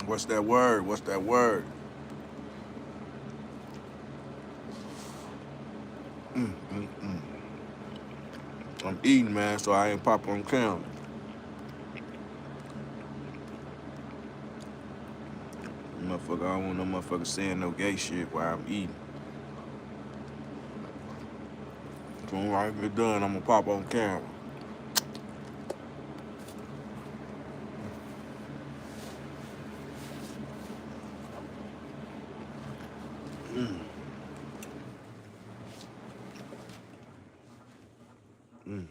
What's that word? What's that word? I'm eating, man, so I ain't pop on camera. Motherfucker, I don't want no motherfucker saying no gay shit while I'm eating. So when I get done, I'm gonna pop on camera. Mm. Mm.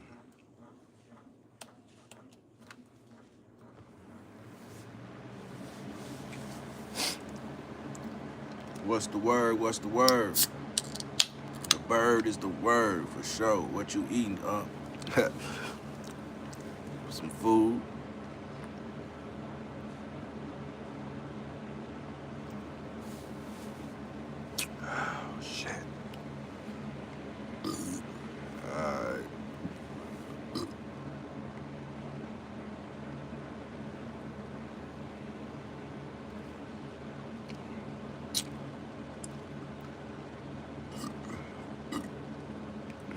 What's the word? What's the word? The bird is the word for sure. What you eating, Some food. Oh shit. Alright.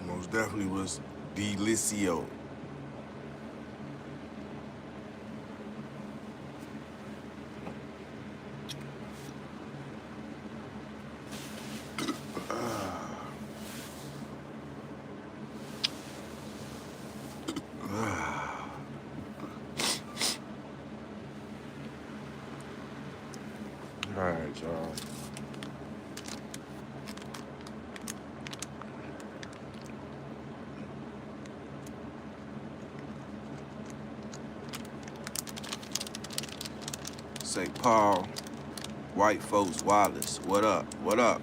Most definitely was delicio. Alright, y'all. St. Paul, White Folks Wallace. What up? What up?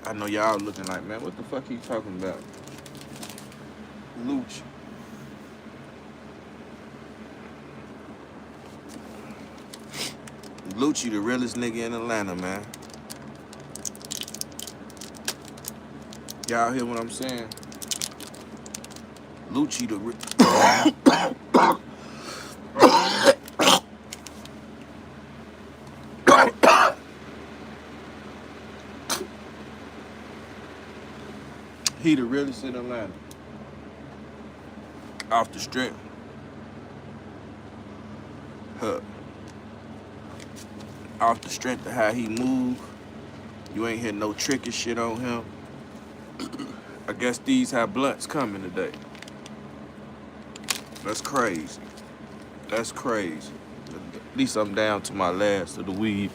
I know y'all looking like, man, what the fuck he talking about? Luchi. Luchi, the realest nigga in Atlanta, man. Y'all hear what I'm saying? Luchi, the he the realest in Atlanta. Off the strip. Huh. Off the strength of how he move. You ain't hear no tricky shit on him. I guess these have blunts coming today. That's crazy. That's crazy. At least I'm down to my last of the weed.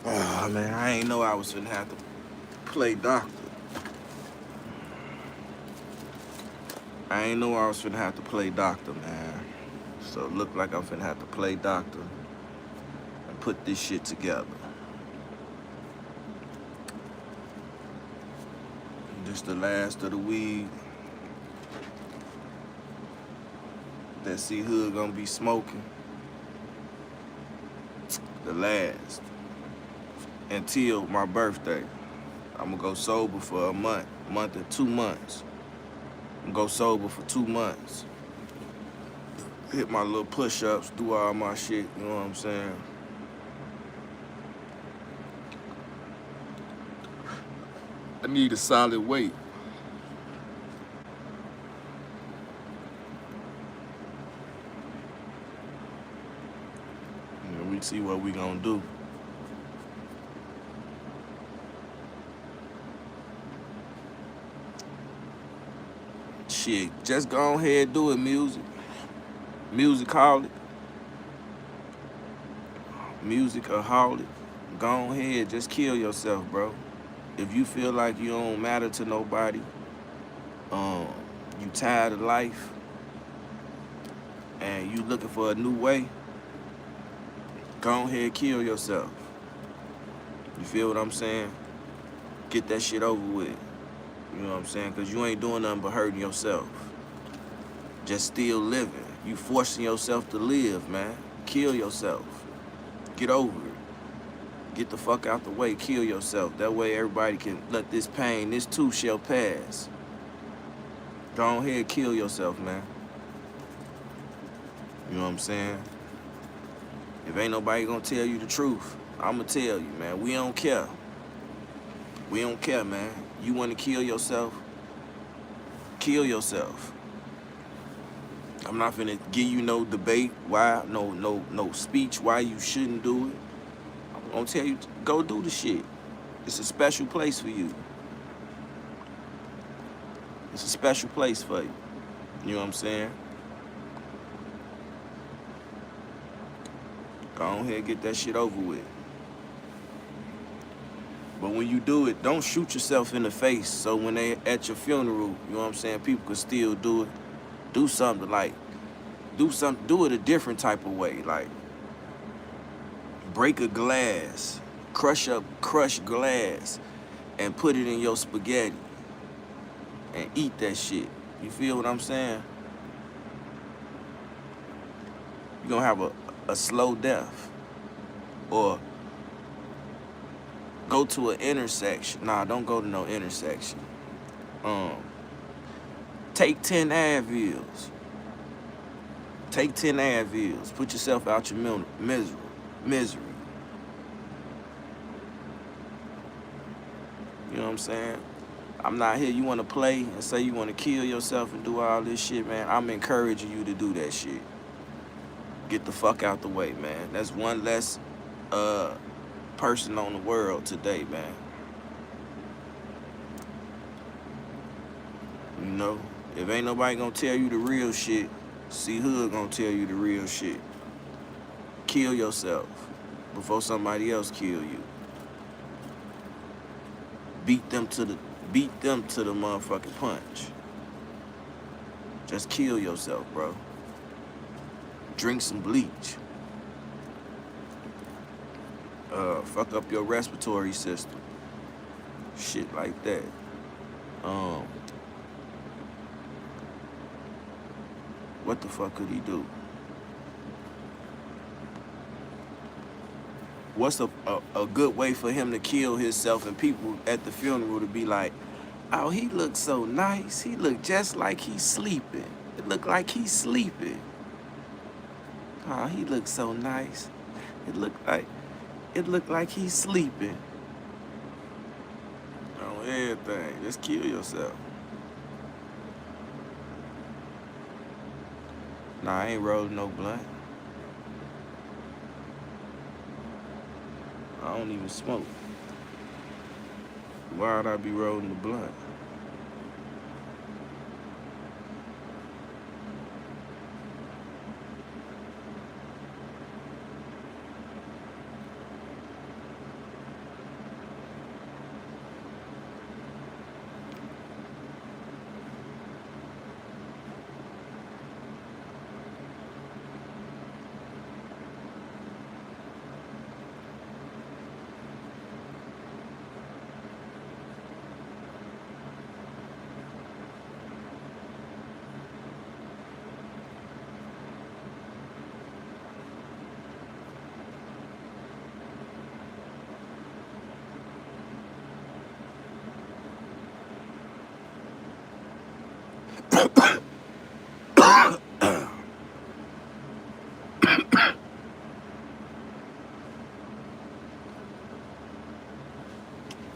Oh man, I ain't know I was gonna have to play doctor. I ain't know I was finna have to play doctor, man. So it looked like I'm finna have to play doctor and put this shit together. Just the last of the weed that CEE-HOOD gonna be smoking. The last. Until my birthday. I'm gonna go sober for a month and 2 months. I'm gonna go sober for 2 months. Hit my little push-ups, do all my shit, you know what I'm saying? I need a solid weight. And we see what we gonna do. Shit, just go ahead and do it, music. Musicaholic. Musicaholic. Go ahead, just kill yourself, bro. If you feel like you don't matter to nobody, um, you tired of life, and you looking for a new way, go ahead, kill yourself. You feel what I'm saying? Get that shit over with. You know what I'm saying? Because you ain't doing nothing but hurting yourself. Just still living. You forcing yourself to live, man. Kill yourself. Get over it. Get the fuck out the way. Kill yourself. That way everybody can let this pain, this too shall pass. Go ahead, kill yourself, man. You know what I'm saying? If ain't nobody gonna tell you the truth, I'ma tell you, man. We don't care. We don't care, man. You wanna kill yourself? Kill yourself. I'm not finna give you no debate why, no speech why you shouldn't do it. I'm gonna tell you, go do the shit. It's a special place for you. It's a special place for you. You know what I'm saying? Go ahead and get that shit over with. But when you do it, don't shoot yourself in the face. So when they at your funeral, you know what I'm saying, people can still do it. Do something like, do it a different type of way. Like, break a glass, crush glass, and put it in your spaghetti and eat that shit. You feel what I'm saying? You're gonna have a slow death. Or go to an intersection. Nah, don't go to no intersection. Take 10 Advils. Take 10 Advils. Put yourself out your misery. You know what I'm saying? I'm not here. You want to play and say you want to kill yourself and do all this shit, man. I'm encouraging you to do that shit. Get the fuck out the way, man. That's one less person on the world today, man. You know, if ain't nobody gonna tell you the real shit, CEE-HOOD gonna tell you the real shit. Kill yourself before somebody else kill you. Beat them to the motherfucking punch. Just kill yourself, bro. Drink some bleach. Fuck up your respiratory system. Shit like that. What the fuck could he do? What's a good way for him to kill himself and people at the funeral to be like, oh, he looks so nice. He look just like he's sleeping. It look like he's sleeping. Oh, he looks so nice. It looked like he's sleeping. On everything. Just kill yourself. Nah, I ain't rolling no blunt. I don't even smoke. Why would I be rolling the blunt?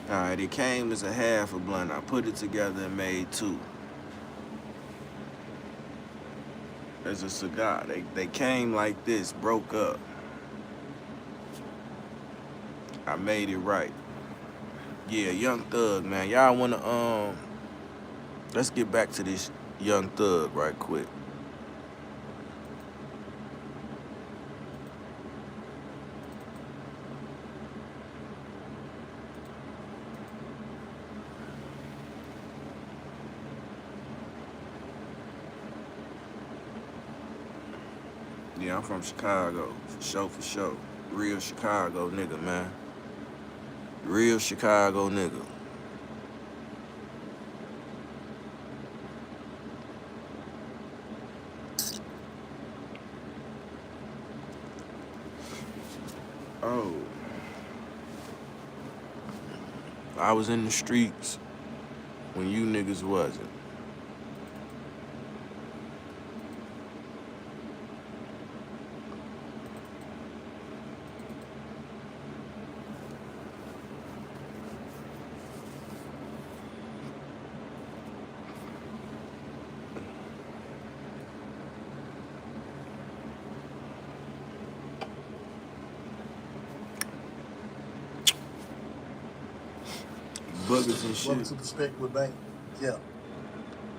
Alright, it came as a half a blunt. I put it together and made two. As a cigar. They came like this, broke up. I made it right. Yeah, Young Thug, man. Y'all wanna let's get back to this Young Thug right quick. Yeah, I'm from Chicago. For sure, for sure. Real Chicago nigga, man. Real Chicago nigga. Oh, I was in the streets when you niggas wasn't. Buggers and shit. Welcome to Perspective with Bank. Yeah.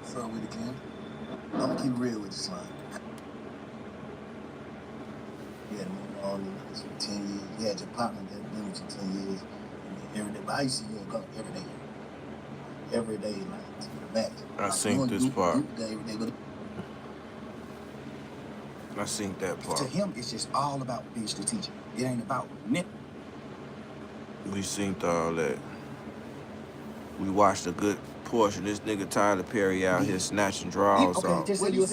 What's up with it, Ken? I'm gonna keep it real with you, son. You had moved on for 10 years. You had your partner that been with you 10 years. And every day. But I used to see you come every day. Every day, like to the back. I seen this part. Every day, but I seen that part. to him, it's just all about being strategic. It ain't about net. We seen all that. We watched a good portion. This nigga Tyler Perry out here snatching draws Okay, off. just say you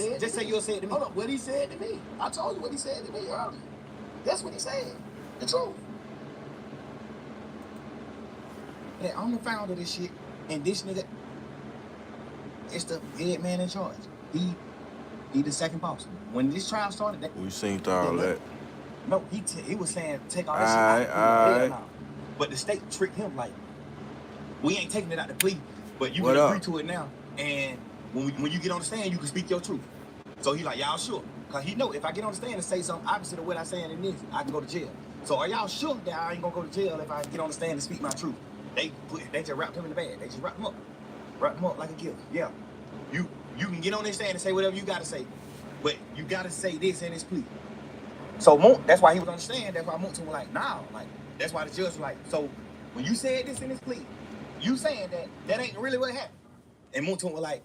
said to me. Hold up, what he said to me. I told you what he said to me earlier. That's what he said. The truth. Yeah, I'm the founder of this shit, and this nigga, it's the head man in charge. He the second boss. When this trial started, We seen all that. No, he was saying take all this shit out. Now. But the state tricked him like, we ain't taking it out the plea, but you can agree to it now. And when you get on the stand, you can speak your truth. So he like, y'all sure? Cause he know if I get on the stand and say something opposite of what I saying in this, I can go to jail. So are y'all sure that I ain't gonna go to jail if I get on the stand and speak my truth? They just wrapped him in the bag. They just wrapped him up like a gift. Yeah, you can get on this stand and say whatever you gotta say, but you gotta say this in this plea. So that's why he was on the stand. That's why Moon was like, nah, like that's why the judge was like, so when you said this in this plea, you saying that ain't really what happened. And Moon was like,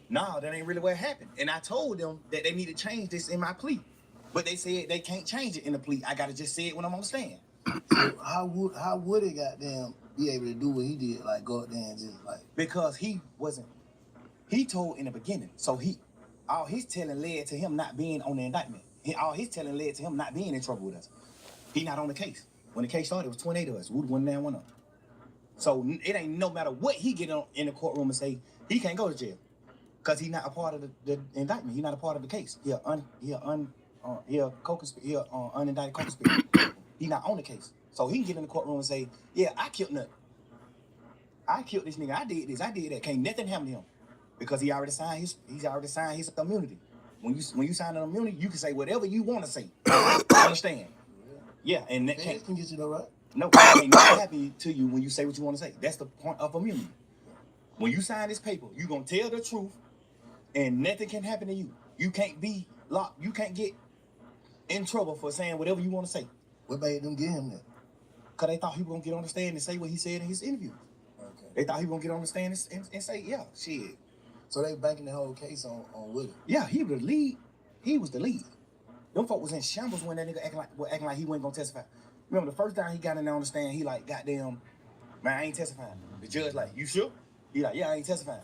nah, that ain't really what happened. And I told them that they need to change this in my plea. But they said they can't change it in the plea. I gotta just say it when I'm on the stand. So how would it goddamn be able to do what he did, like go out there and just like, because he told in the beginning. So all his telling led to him not being on the indictment. All his telling led to him not being in trouble with us. He not on the case. When the case started, it was 28 of us. Wood went down, one up. So it ain't no matter what he get on in the courtroom and say, he can't go to jail. Because he's not a part of the indictment. He's not a part of the case. He unindicted co-conspirator. He's not on the case. So he can get in the courtroom and say, yeah, I killed nothing. I killed this nigga. I did this. I did that. Can't nothing happen to him. Because he already signed his immunity. When you sign an immunity, you can say whatever you want to say. Understand? Yeah, and that can't get you though, right? No, ain't nothing happen to you when you say what you want to say. That's the point of immunity. When you sign this paper, you gonna tell the truth, and nothing can happen to you. You can't be locked. You can't get in trouble for saying whatever you want to say. What made them get him that? Because they thought he was gonna get on the stand and say what he said in his interview. Okay. They thought he was gonna get on the stand and say, yeah, shit. So they banking the whole case on Willie. Yeah, he was the lead. He was the lead. Them folk was in shambles when that nigga acting like he wasn't gonna testify. Remember the first time he got in there on the stand, he like, goddamn, man, I ain't testifying. The judge like, you sure? He like, yeah, I ain't testifying.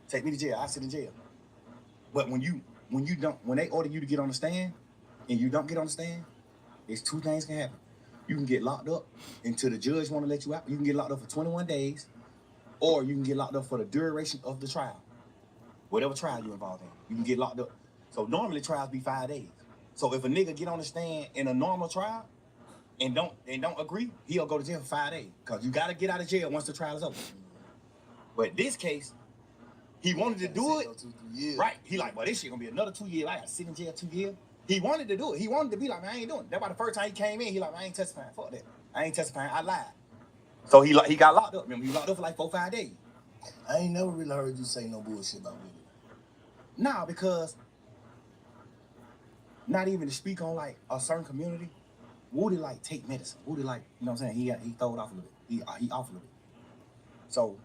Take me to jail. I sit in jail. But when they order you to get on the stand and you don't get on the stand, there's two things can happen. You can get locked up until the judge want to let you out. You can get locked up for 21 days, or you can get locked up for the duration of the trial. Whatever trial you're involved in, you can get locked up. So normally trials be 5 days. So if a nigga get on the stand in a normal trial and don't agree, he'll go to jail for 5 days. Cause you gotta get out of jail once the trial is over. But this case, he wanted to do it. 2, 3 years. Right. He like, well, this shit gonna be another 2 years. I gotta sit in jail 2 years. He wanted to do it. He wanted to be like, man, I ain't doing it. That's why the first time he came in, he like, man, I ain't testifying. Fuck that. I ain't testifying. I lied. So he got locked up. Remember, he locked up for like 4, 5 days. I ain't never really heard you say no bullshit about Willie. Nah, because not even to speak on like a certain community, Woody like take medicine. Woody like, you know what I'm saying? He throw it off a little bit. He off a little bit. So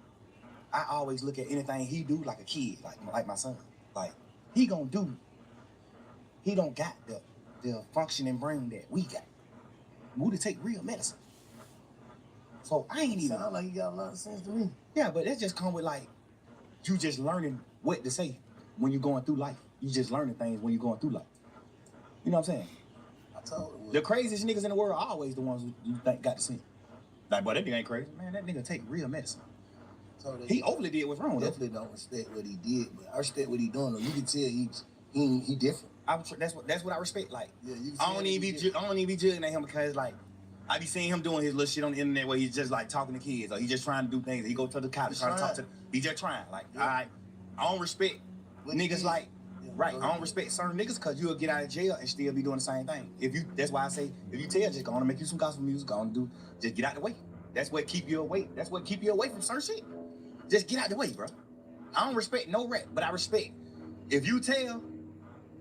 I always look at anything he do like a kid, like my son. Like he don't got the functioning brain that we got. We to take real medicine. So I ain't even. Sound like you got a lot of sense to me. Yeah, but that just come with like, you just learning what to say when you're going through life. You just learning things when you're going through life. You know what I'm saying? I told you. The craziest niggas in the world are always the ones who you think got the sense. Like, boy, that nigga ain't crazy. Man, that nigga take real medicine. He overly did what's wrong. Definitely don't respect what he did, but I respect what he doing. Though. You can tell he different. That's what I respect. Like, yeah, I don't even be judging at him because like I be seeing him doing his little shit on the internet where he's just like talking to kids or he's just trying to do things. He go to the college trying to talk to. He just trying. Like, I don't respect niggas like. Right, I don't respect certain niggas because you'll get out of jail and still be doing the same thing. That's why I say, if you tell, just go on and make you some gospel music, go on and do, just get out the way. That's what keep you away. That's what keep you away from certain shit. Just get out the way, bro. I don't respect no rap, but I respect. If you tell,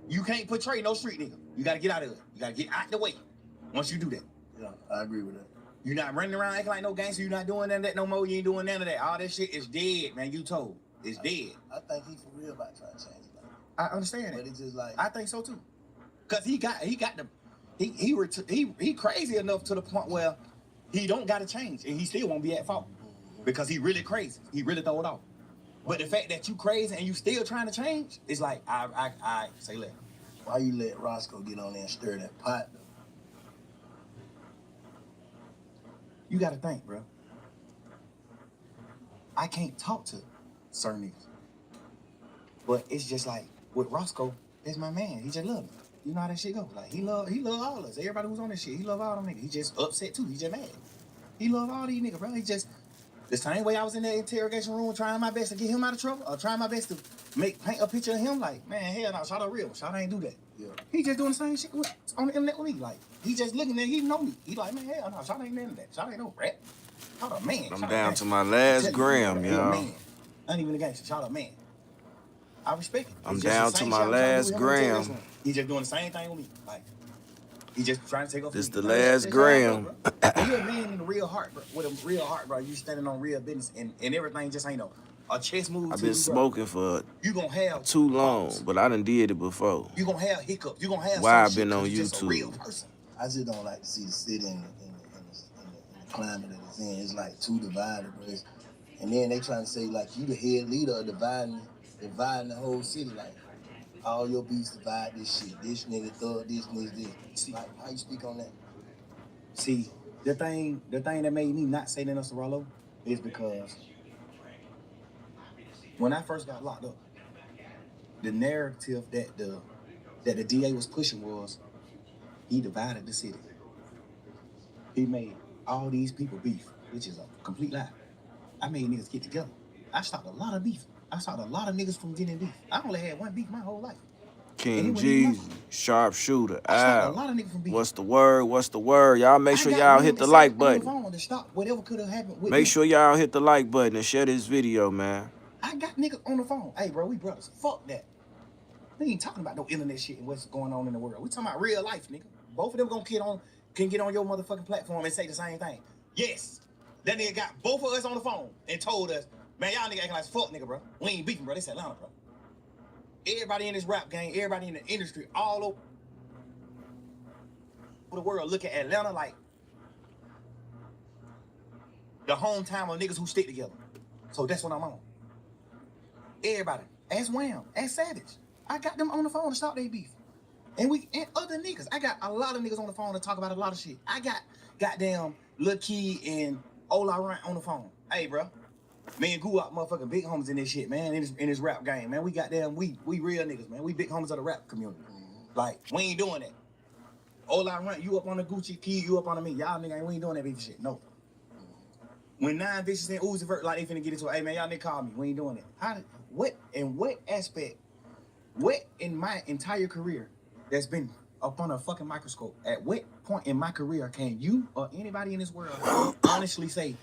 you can't portray no street nigga. You gotta get out of it. You gotta get out the way once you do that. Yeah, I agree with that. You're not running around acting like no gangster. You're not doing none of that no more. You ain't doing none of that. All that shit is dead, man. You told. It's dead. I think he for real about trying to change it. I understand but it. It's just like I think so too. Cause he crazy enough to the point where he don't gotta change and he still won't be at fault. Because he really crazy. He really throw it off. But the fact that you crazy and you still trying to change, it's like I say let. Why you let Roscoe get on there and stir that pot though? You gotta think, bro. I can't talk to certain niggas. But it's just like with Roscoe, that's my man. He just love me. You know how that shit goes. Like he love all of us. Everybody who's on this shit, he love all them niggas. He just upset too. He just mad. He love all these niggas, bro. He just the same way I was in that interrogation room trying my best to get him out of trouble, or trying my best to paint a picture of him. Like, man, hell no, Shawty real. Shawty ain't do that. Yeah. He just doing the same shit on the internet with me. Like, he just looking there. He know me. He like, man, hell no, Shawty ain't none of that. Shawty ain't no rat. Shawty a man. I'm Shawty down to my last gram, y'all. I ain't even a gangster. Shawty a man. I respect it. I'm down to my last gram. He just doing the same thing with me. Like, he just trying to take off. This is the last gram. You're a man in a real heart, bro. With a real heart, bro. You standing on real business, and everything just ain't a chess move. I've been smoking for you gonna have too long, but I done did it before. You gonna have hiccups. You gonna have. Why I've been on YouTube. A real person. I just don't like to see the city in the climate that it's in. It's like too divided, bro. And then they trying to say like you the head leader of dividing the whole city. Like all your beefs divide this shit. This nigga thug, this nigga this. See, like how you speak on that? See, the thing that made me not say that to Rollo is because when I first got locked up, the narrative that the DA was pushing was he divided the city. He made all these people beef, which is a complete lie. I made niggas get together. I stopped a lot of beef. I stopped a lot of niggas from getting beef. I only had one beef my whole life. King G, sharpshooter, out. A lot of niggas from beef. What's the word? What's the word? Y'all make sure y'all hit the like button. To stop whatever could have happened with make sure y'all hit the like button and share this video, man. I got niggas on the phone. Hey, bro, we brothers. Fuck that. We ain't talking about no internet shit and what's going on in the world. We talking about real life, nigga. Both of them can get on your motherfucking platform and say the same thing. Yes. That nigga got both of us on the phone and told us, man, y'all nigga acting like fuck, nigga, bro. We ain't beefing, bro. This Atlanta, bro. Everybody in this rap game, everybody in the industry, all over the world look at Atlanta like the hometown of niggas who stick together. So that's what I'm on. Everybody, ask Wham, ask Savage. I got them on the phone to stop their beef. And other niggas. I got a lot of niggas on the phone to talk about a lot of shit. I got goddamn Luchi and Ola Rant on the phone. Hey, bro. Me and Goo out motherfucking big homies in this shit, man, in this rap game, man. We real niggas, man. We big homies of the rap community. Like, we ain't doing that. Ola Rant, you up on the Gucci key, you up on the me. Y'all nigga, we ain't doing that beef shit. No. When 9 bitches in Uzi Vert, like they finna get into it, hey man, y'all nigga call me. We ain't doing that. What aspect, what in my entire career that's been up on a fucking microscope, at what point in my career can you or anybody in this world honestly say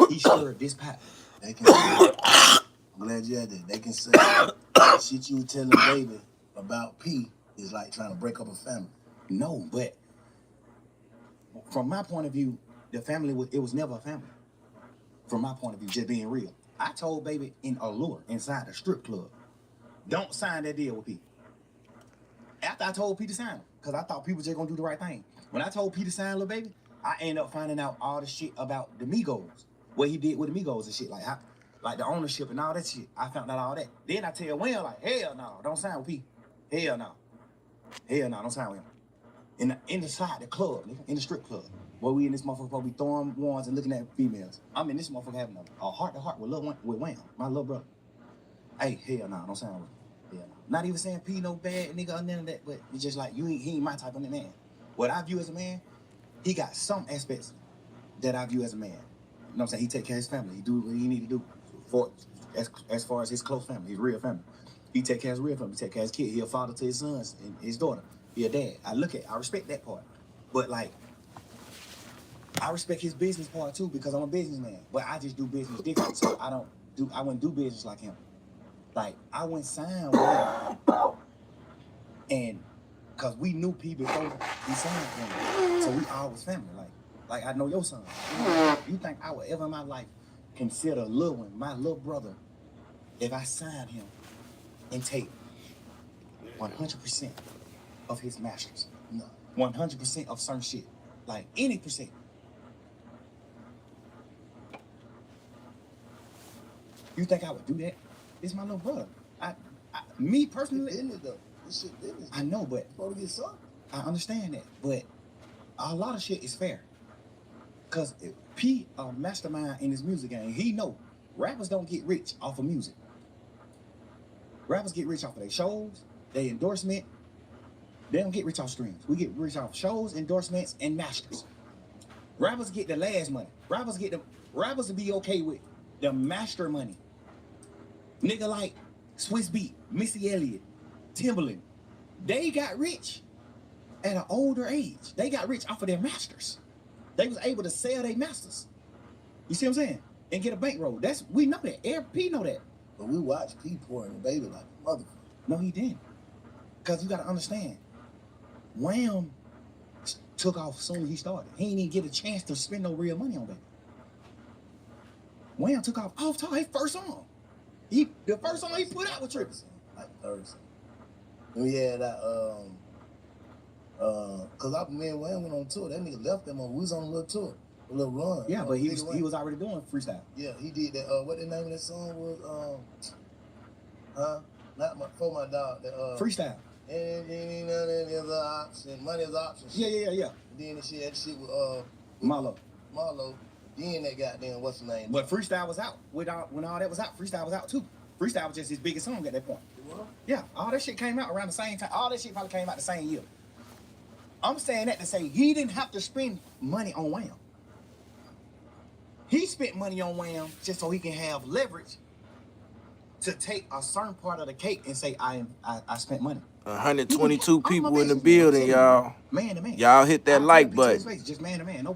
he stirred this pot? They can say, I'm glad you had that. They can say shit you were telling baby about P is like trying to break up a family. No, but from my point of view, the family it was never a family. From my point of view, just being real. I told baby in Allure inside the strip club, don't sign that deal with P. After I told P to sign him, because I thought people just gonna do the right thing. When I told P to sign Lil Baby, I ended up finding out all the shit about the Migos, what he did with the Migos and shit, like the ownership and all that shit. I found out all that. Then I tell Wayne, like, hell no, don't sign with P. Hell no. Hell no, don't sign with him. Inside the club, nigga, in the strip club, where we in this motherfucker probably throwing ones and looking at females. I'm in this motherfucker having a heart-to-heart with Wayne, my little brother. Hey, hell no, don't sign with him. Hell no. Not even saying P no bad nigga or none of that, but it's just like, he ain't my type of man. What I view as a man, he got some aspects that I view as a man. You know what I'm saying? He take care of his family. He do what he need to do for as far as his close family, his real family. He take care of his real family. He take care of his kid. He a father to his sons and his daughter. He a dad. I respect that part. But like, I respect his business part too because I'm a businessman. But I just do business different. So I wouldn't do business like him. Like, I went sign with him. And because we knew P before we signed him. So we always family. Like I know your son. You think I would ever in my life consider Lil one, my little brother, if I signed him and take 100% of his masters? No. 100% of certain shit. Like any percent. You think I would do that? It's my little brother. Me personally, this shit business. I know, but supposed to get something. I understand that, but a lot of shit is fair. Cause P a mastermind in his music game. He know rappers don't get rich off of music. Rappers get rich off of their shows, their endorsement. They don't get rich off streams. We get rich off shows, endorsements, and masters. Rappers get the last money. Rappers will be okay with the master money. Nigga like Swiss Beat, Missy Elliott, Timbaland, they got rich at an older age. They got rich off of their masters. They was able to sell their masters. You see what I'm saying? And get a bankroll. We know that. P know that. But we watched P pouring the baby like a motherfucker. No, he didn't. Because you got to understand, Wham took off as soon as he started. He didn't even get a chance to spend no real money on that. Wham took off top his first song. The first song he put out was Trippin'. Like third song. And we had that, cause me and Wham went on tour. That nigga left them on. We was on a little tour, a little run. Yeah, but he was already doing freestyle. Yeah, he did that. What the name of that song was? For my dog. That freestyle. And there's an option. Money is an option. Yeah. And then that shit with Marlo. Then that goddamn what's the name? But freestyle was out. When all that was out, freestyle was out too. Freestyle was just his biggest song at that point. What? Yeah, all that shit came out around the same time. All that shit probably came out the same year. I'm saying that to say he didn't have to spend money on Wham. He spent money on Wham just so he can have leverage to take a certain part of the cake and say, I spent money. 122 people in the building, y'all. Man to man. Y'all hit that like button. Just man to man.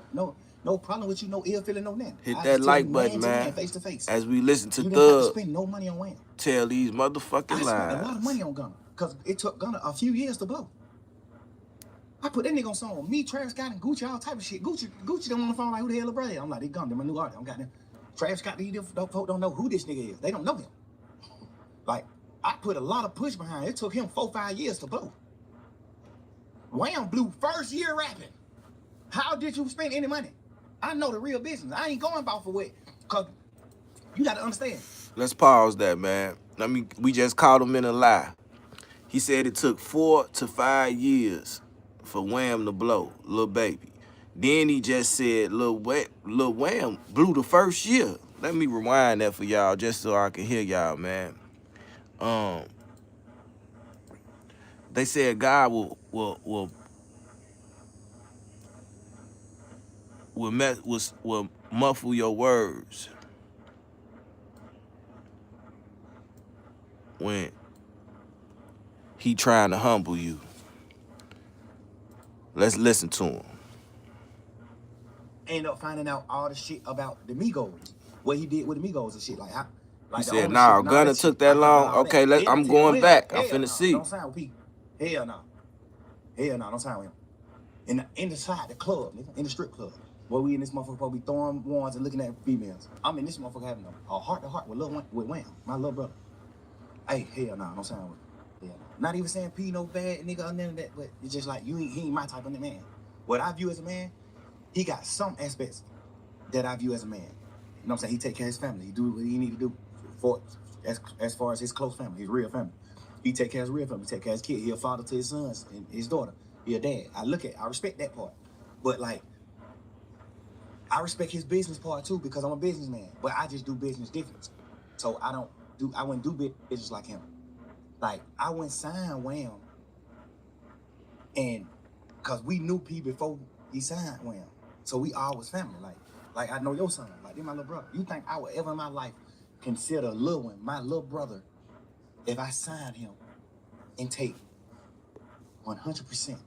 No problem with you, no ill feeling, no nothing. Hit that like button, man. Face to face. As we listen to you didn't have to Thug spend no money on Wham. tell these motherfucking lies. I spent a lot of money on Gunna because it took Gunna a few years to blow. I put that nigga on song with me, Travis Scott, and Gucci, all type of shit. Gucci them on the phone like, who the hell is brother? I'm like, they Gunna, they're my new artist. I'm got them. Travis Scott, these folks don't know who this nigga is. They don't know him. Like, I put a lot of push behind it. It took him 4-5 years to blow. Wham blew first year rapping. How did you spend any money? I know the real business. I ain't going about for it. Because you got to understand. Let's pause that, man. We just caught him in a lie. He said it took 4 to 5 years for Wham to blow, Lil Baby. Then he just said Lil Wham blew the first year. Let me rewind that for y'all just so I can hear y'all, man. They said God will muffle your words when he trying to humble you. Let's listen to him. End up finding out all the shit about the Migos, what he did with the Migos and shit. He said, nah, Gunna took that long. Okay, I'm going back. I'm finna see. Don't sign with P. Hell no. Hell no, don't sign with him. Inside the club, nigga, in the strip club, where we in this motherfucker probably throwing ones and looking at females. I'm in this motherfucker having a heart-to-heart with Wham, my little brother. Hey, hell no, don't sound with it. Hell no. Not even saying P no bad nigga or none of that, but it's just like he ain't my type of man. What I view as a man, he got some aspects that I view as a man. You know what I'm saying? He take care of his family. He do what he need to do for as far as his close family, his real family. He take care of his real family. He take care of his kid. He a father to his sons and his daughter. He a dad. I respect that part. But like, I respect his business part too because I'm a businessman. But I just do business different. So I wouldn't do business like him. Like, I wouldn't sign Wham. And because we knew P before he signed Wham. So we all was family. Like I know your son. Like, they're my little brother. You think I would ever in my life consider Lil One, my little brother, if I signed him and take 100%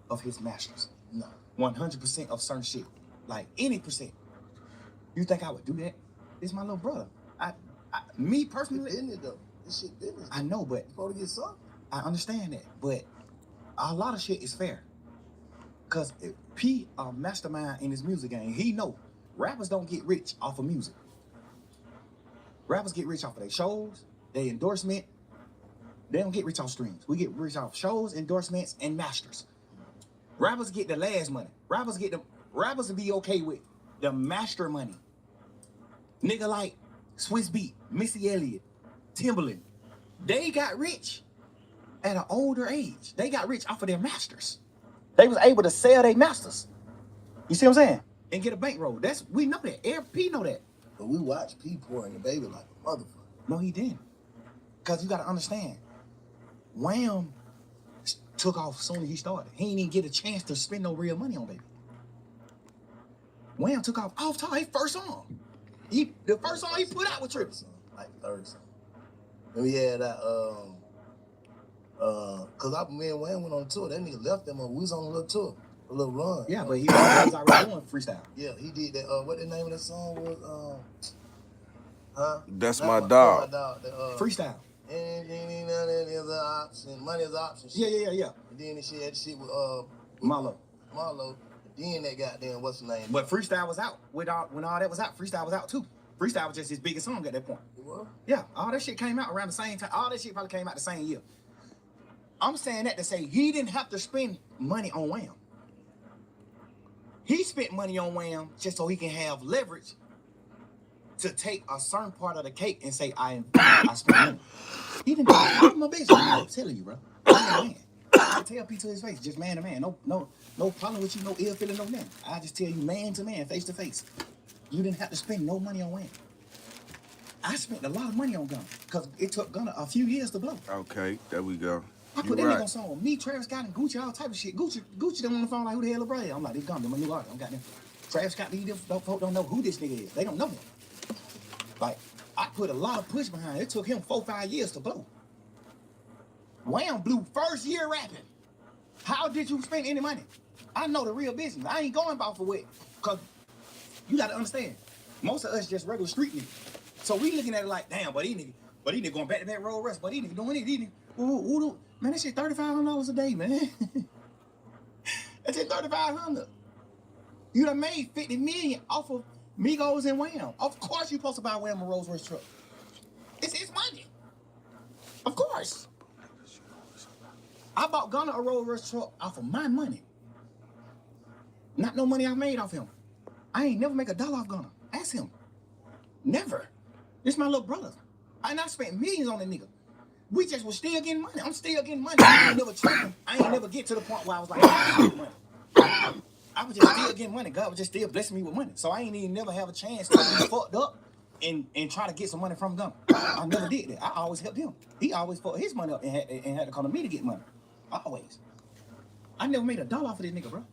of his masters? No. 100% of certain shit. Like, any percent. You think I would do that? It's my little brother. Me personally. It's business though. This shit business. I know, but. You supposed to get something. I understand that, but a lot of shit is fair. Cause P a mastermind in his music game. He know rappers don't get rich off of music. Rappers get rich off of their shows, their endorsement. They don't get rich off streams. We get rich off shows, endorsements, and masters. Rappers get the last money. Rappers will be okay with the master money. Nigga like Swiss Beat, Missy Elliott, Timbaland, they got rich at an older age. They got rich off of their masters. They was able to sell their masters. You see what I'm saying? And get a bankroll. We know that. P know that. But we watch P pouring the baby like a motherfucker. No, he didn't. Because you got to understand, Wham took off as soon as he started. He didn't even get a chance to spend no real money on baby. Wham took off top his first song. The first song he put out with Trips. Like third song. And we had that, cause me and Wham went on tour. That nigga left them on. We was on a little tour, a little run. Yeah, but he was already doing freestyle. Yeah, he did that. What the name of that song was? That's my dog. Freestyle. And there's an option. Money is an option. Yeah. And then the shit had shit with Marlo. Then that goddamn what's the name? But freestyle was out. When all that was out, freestyle was out too. Freestyle was just his biggest song at that point. It was? Yeah, all that shit came out around the same time. All that shit probably came out the same year. I'm saying that to say he didn't have to spend money on Wham. He spent money on Wham just so he can have leverage to take a certain part of the cake and say, I spent money. He didn't do my business. I'm telling you, bro. Man. I tell P to his face, just man to man. No problem with you, no ill feeling, no nothing. I just tell you man to man, face to face. You didn't have to spend no money on Wham. I spent a lot of money on Gunna because it took Gunna a few years to blow. Okay, there we go. I put that nigga on song. Me, Travis Scott, and Gucci, all type of shit. Gucci them on the phone like, who the hell is Bray? I'm like, this Gunna, my new artist. I'm got them. Travis Scott, these folk don't know who this nigga is. They don't know him. Like, I put a lot of push behind it. It took him 4-5 years to blow. Wham blew first year rapping. How did you spend any money? I know the real business. I ain't going about for what. Because you got to understand, most of us just regular street niggas. So we looking at it like, damn, but these niggas going back to back road rest, but these niggas doing it. These niggas, man, that shit $3,500 a day, man. That's just $3,500. You done made $50 million off of Migos and Wham. Of course you supposed to buy Wham a Rolls Royce truck. It's his money. Of course. I bought Gunna a Rolls Royce truck off of my money. Not no money I made off him. I ain't never make $1 off Gunna. Ask him. Never. This my little brother. I spent millions on that nigga. We just was still getting money. I'm still getting money. I ain't never tripping. I ain't never get to the point where I was like, I get money. I was just still getting money. God was just still blessing me with money. So I ain't even never have a chance to be fucked up and try to get some money from Gunna. I never did that. I always helped him. He always fucked his money up and had to come to me to get money. Always. I never made $1 off of this nigga, bro.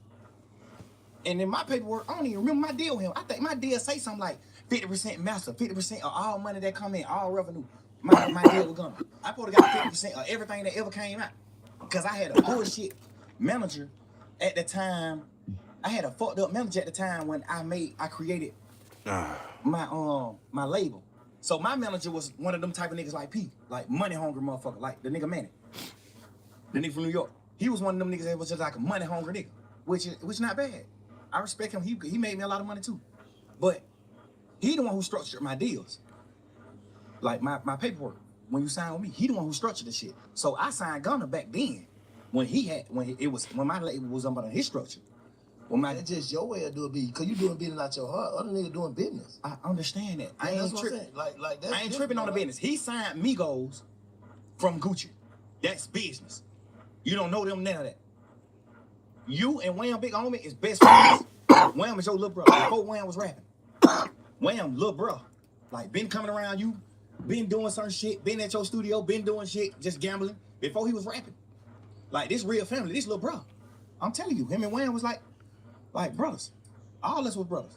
And in my paperwork, I don't even remember my deal with him. I think my deal say something like 50% master, 50% of all money that come in, all revenue. My deal with Gunna. I probably got 50% of everything that ever came out. Because I had a bullshit manager at the time. I had a fucked up manager at the time when I created my label. So my manager was one of them type of niggas like P, like money hungry motherfucker, like the nigga Manny. The nigga from New York. He was one of them niggas that was just like a money hungry nigga, which not bad. I respect him. He made me a lot of money too. But he the one who structured my deals. Like my paperwork. when you signed with me, he the one who structured the shit. So I signed Gunna back then when my label was under his structure. That's just your way of doing business, because you doing business out your heart. Other niggas doing business. I understand that. I ain't tripping. I ain't tripping on the business. He signed Migos from Gucci. That's business. You don't know them, none of that. You and Wham Big Homie is best friends. Wham is your little brother. Before Wham was rapping. Wham, little bro. Like, been coming around you, been doing certain shit, been at your studio, been doing shit, just gambling, before he was rapping. Like, this real family, this little bro. I'm telling you, him and Wham was like brothers. All us was brothers.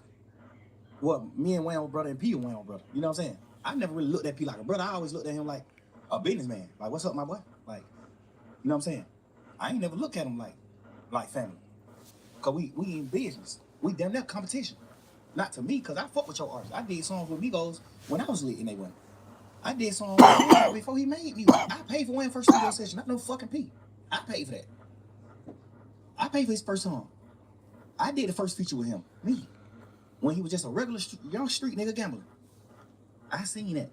Well, me and Wham were brother and P and Wham were brother. You know what I'm saying? I never really looked at P like a brother. I always looked at him like a businessman. Like, what's up, my boy? Like, you know what I'm saying? I ain't never looked at him like family. Cause we in business. We damn near competition. Not to me, cause I fuck with your artists. I did songs with Migos when I was lit and they went. I did songs with Wham before he made music. I paid for Wham's first studio session, not no fucking P. I paid for that. I paid for his first song. I did the first feature with him, me, when he was just a regular young street nigga gambling. I seen that.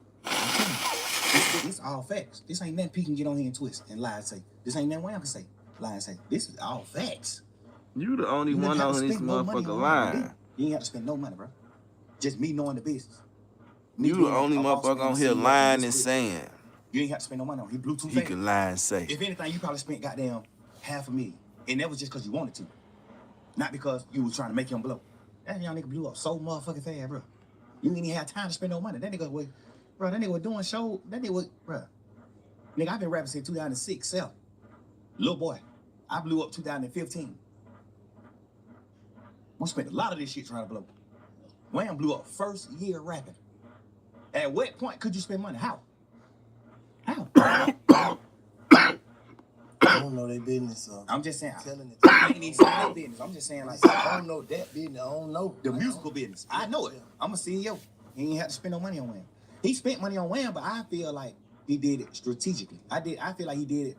This all facts. This ain't nothing P can get on here and twist and lie and say. This ain't nothing Wham can say, lie and say. This is all facts. You the only one on this motherfucker line. You ain't have to spend no money, bro. Just me knowing the business. You the only motherfucker on here lying and saying. You ain't have to spend no money on. He blew too fast. He can lie and say. If anything, you probably spent goddamn $500,000, and that was just because you wanted to, not because you was trying to make him blow. That young nigga blew up so motherfucking fast, bro. You ain't even have time to spend no money. That nigga was, bro. That nigga was doing show. That nigga was, bro. Nigga, I've been rapping since 2006, self. Little boy, I blew up 2015. We spent a lot of this shit trying to blow. Wham blew up first year rapping. At what point could you spend money? How? I don't know their business, so I'm just saying. I ain't even saying their business. I'm just saying, like, I don't know that business. I don't know the musical business. I know it. I'm a CEO. He ain't have to spend no money on Wham. He spent money on Wham, but I feel like he did it strategically. I feel like he did it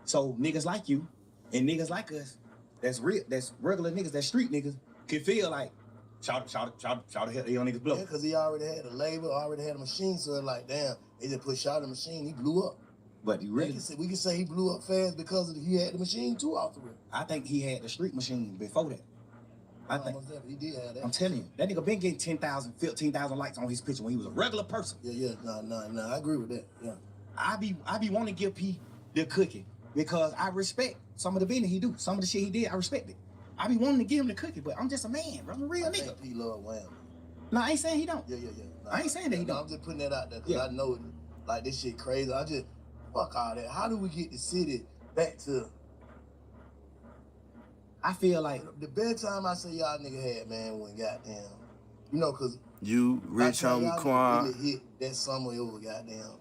so niggas like you and niggas like us, that's regular niggas, that's street niggas, can feel like shout the hell young niggas blow. Yeah, because he already had a label, already had a machine, so like, damn, they just put shot in the machine, he blew up. But he really, we can say he blew up fast because he had the machine too off the rip. I think he had the street machine before that. I think he did have that. I'm telling you, that nigga been getting 10,000, 15,000 likes on his picture when he was a regular person. Yeah, no, I agree with that. Yeah, I be wanting to give P the cookie because I respect some of the business he do, some of the shit he did. I respect it. I be wanting to give him the cookie, but I'm just a man, bro. I'm a real nigga. P love Wham. No, I ain't saying he don't. Yeah. No, I ain't saying that he don't. I'm just putting that out there because I know like this shit crazy. I just fuck all that. How do we get the city back to? I feel like the best time I say y'all nigga had, man, when goddamn, you know, cause you, Rich Homie Quan, really hit that summer. It was goddamn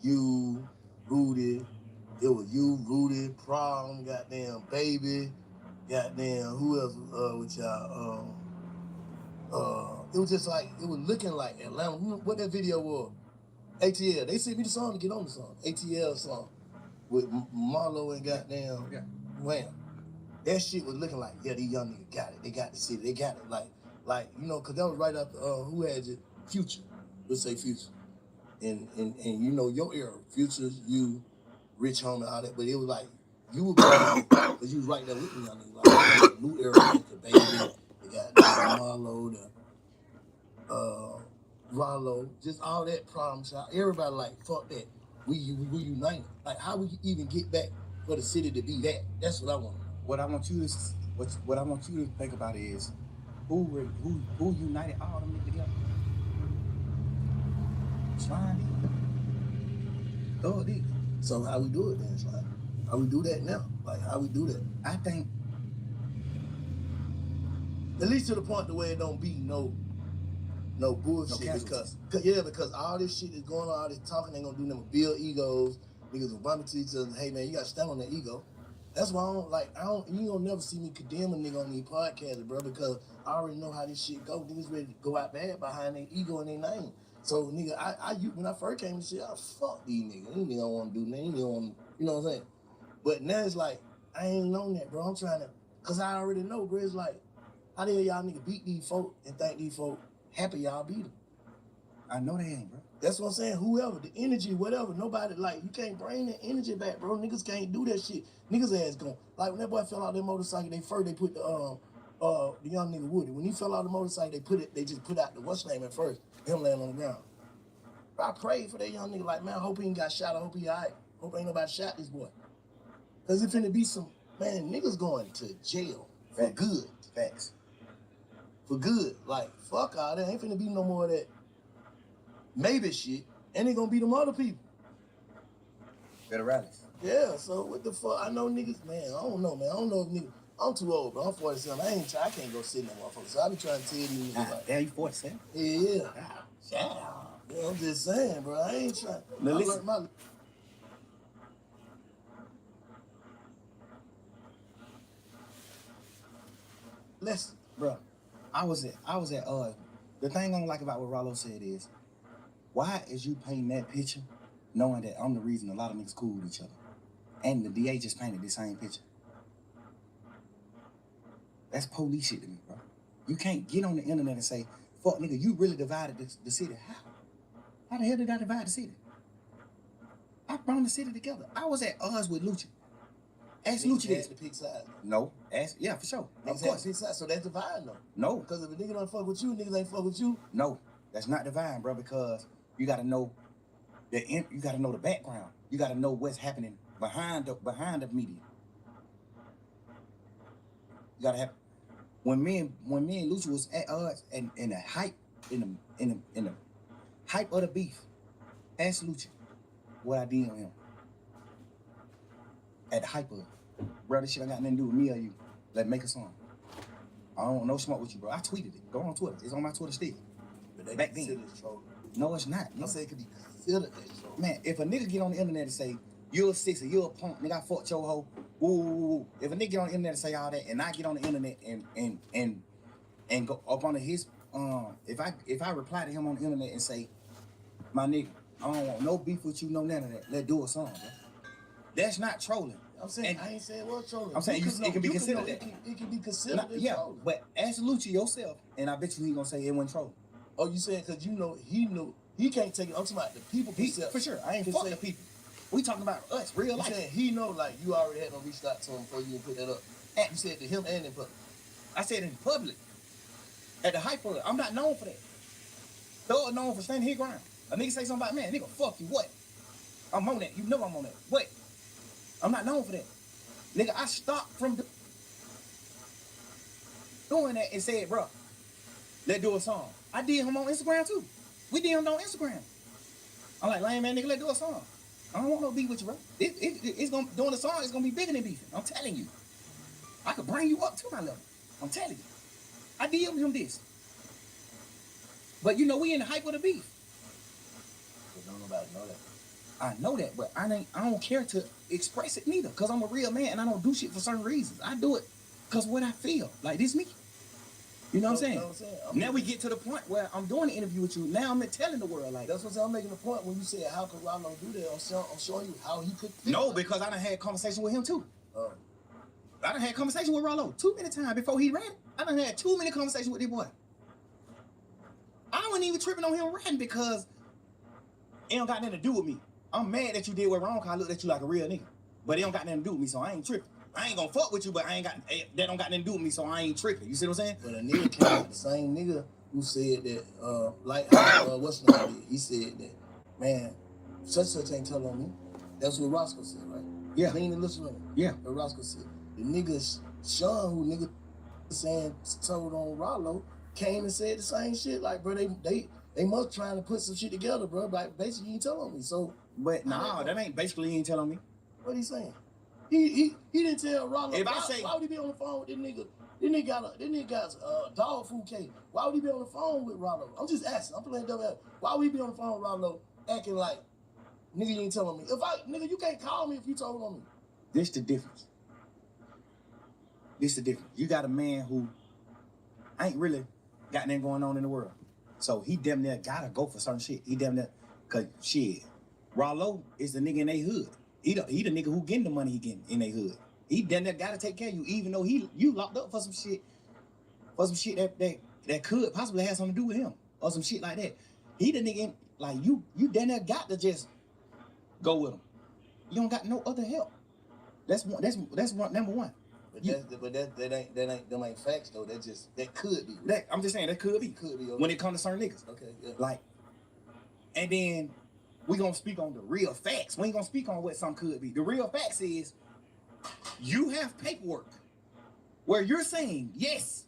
you, Rudy. It was you, Rudy, Prom, goddamn Baby, goddamn who else with y'all? It was just like it was looking like Atlanta. You know what that video was? ATL. They sent me the song to get on the song. ATL song with Marlo and goddamn Wham. That shit was looking like, yeah, these young niggas got it. They got the city. They got it. Like you know, cause that was right after who had it? Future. Let's say Future. And you know your era, Future, you, Rich Homie, all that. But it was like you were because you was right there with me, young niggas. Like the new era, like the Baby, they got Marlo, the Rollo, just all that problem child. Everybody like, fuck that. We united. Like how we even get back for the city to be that? That's what I want. What I want you to think about is who united all them niggas together. Slime. Throw it in. So how we do it then, Slime? How we do that now? Like how we do that? I think at least to the point the way it don't be no bullshit because all this shit is going on, all this talking ain't gonna do nothing but build egos. Niggas will bump into each other. Hey man, you gotta stand on that ego. That's why you don't never see me condemn a nigga on these podcasts, bro, because I already know how this shit go. Niggas ready to go out bad behind their ego and their name. So nigga, when I first came to shit, I fuck these niggas. These niggas don't want to do nothing. They don't want, you know what I'm saying? But now it's like, I ain't on that, bro. I'm trying to, cause I already know, bro. It's like, how the hell y'all niggas beat these folk and think these folk happy y'all beat them? I know they ain't, bro. That's what I'm saying. Whoever, the energy, whatever, nobody, like, you can't bring that energy back, bro. Niggas can't do that shit. Niggas ass gone. Like, when that boy fell out that motorcycle, they put the young nigga Woody. When he fell out the motorcycle, they just put out the what's name at first, him laying on the ground. I prayed for that young nigga, like, man, I hope he ain't got shot. I hope he all right. Hope ain't nobody shot this boy. Cause it finna be some, man, niggas going to jail for good. Facts. For good. Like, fuck all that. Ain't finna be no more of that maybe shit. And it gonna be them other people. Better rallies. Yeah, so what the fuck? I know niggas, man, I don't know, man. I don't know if niggas, I'm too old, bro. I'm 47. I can't go sit in that motherfucker. So I be trying to tell these niggas, like, damn, you 47? Yeah. Yeah, I'm just saying, bro. I ain't trying. Now listen. Listen, bro. I was at the thing I don't like about what Rollo said is, why is you painting that picture knowing that I'm the reason a lot of niggas cool with each other? And the DA just painted the same picture. That's police shit to me, bro. You can't get on the internet and say, fuck nigga, you really divided the city. How? How the hell did I divide the city? I brought the city together. I was at odds with Luchi. Ask Luchi this. The pick side. No. Yeah, for sure. Of course. Pick side, so that's divine, though. No. Because if a nigga don't fuck with you, niggas ain't fuck with you. No, that's not divine, bro, because you gotta know you gotta know the background. You gotta know what's happening behind the media. You gotta have when me and Luchi was at odds and in the hype hype of the beef, ask Luchi what I did on him. At the hype of it. Bro, this shit ain't got nothing to do with me or you. Let's make a song. I don't want no smoke with you, bro. I tweeted it. Go on Twitter. It's on my Twitter still. But they back consider then. it trolling. No, it's not. I say it could be considered as trolling. Man, if a nigga get on the internet and say, you're a sissy, you're a punk, nigga, I fucked your hoe, woo. If a nigga get on the internet and say all that, and I get on the internet and go up on his, if I reply to him on the internet and say, my nigga, I don't want no beef with you, no none of that. Let's do a song, bro. That's not trolling. I'm saying, I ain't saying it was trolling. I'm saying it can be considered that. It can be considered as yeah, trolling. but ask Luchi yourself, and I bet you he gonna say it wasn't trolling. Oh, you saying because you know he knew he can't take it. I'm talking about the people himself. For sure, I ain't fucking the people. We talking about us, real life. You saying he know, like, you already had no reached out to him before you put that up. And you said to him and in public. I said in public. At the hype of it. I'm not known for that. Thug known for standing his ground. A nigga say something about, man, nigga, fuck you, what? I'm on that. You know I'm on that. What? I'm not known for that. Nigga, I stopped from doing that and said, bro, let's do a song. I did him on Instagram too. We did him on Instagram. I'm like, lame man, nigga, let's do a song. I don't want no beef with you, bro. It's gonna doing the song. It's gonna be bigger than beefing. I'm telling you. I could bring you up to my level. I'm telling you. I DM'd him this. But you know we in the hype of the beef. But don't nobody know that. I know that, but I don't care to express it neither, cause I'm a real man and I don't do shit for certain reasons. I do it cause what I feel. Like this me. You know what I'm saying? Now we get to the point where I'm doing the interview with you. Now I'm telling the world like that's what I'm saying. I'm making a point when you said how could Rollo do that. I'm showing you how he could feel. No, because I done had conversation with him too. I done had conversation with Rollo too many times before he ran it. I done had too many conversations with this boy. I wasn't even tripping on him ranting because it don't got nothing to do with me. I'm mad that you did what wrong because I looked at you like a real nigga. But it don't got nothing to do with me, so I ain't tripping. I ain't gonna fuck with you, but that don't got nothing to do with me, so I ain't tripping. You see what I'm saying? But a nigga came out, the same nigga who said that, what's the name? He said that, man, such ain't telling on me. That's what Roscoe said, right? Yeah. Clean and listen. Yeah. What Roscoe said. The nigga, Sean, who nigga saying, told on Rollo, came and said the same shit. Like, bro, they must trying to put some shit together, bro. Like, basically, you ain't telling me. So, but nah, that ain't basically he ain't telling me. What he saying? He didn't tell Rollo. If why would he be on the phone with this nigga? This nigga got dog food cake. Why would he be on the phone with Rollo? I'm just asking. I'm playing double. Why would he be on the phone with Rollo acting like, nigga, you ain't telling me? Nigga, you can't call me if you told on me. This the difference. You got a man who ain't really got nothing going on in the world. So he damn near gotta go for certain shit. He damn near, cause shit, Rollo is the nigga in they hood. He the nigga who getting the money he getting in they hood. He damn near gotta take care of you, even though you locked up for some shit that could possibly have something to do with him or some shit like that. He the nigga Like you damn near got to just go with them. You don't got no other help. That's one. That's one, number one. But them ain't facts though. That could be. I'm just saying that could be. Could be. Okay. When it comes to certain niggas. Okay. Yeah. Like, and then we gonna speak on the real facts. We ain't gonna speak on what some could be. The real facts is you have paperwork where you're saying yes.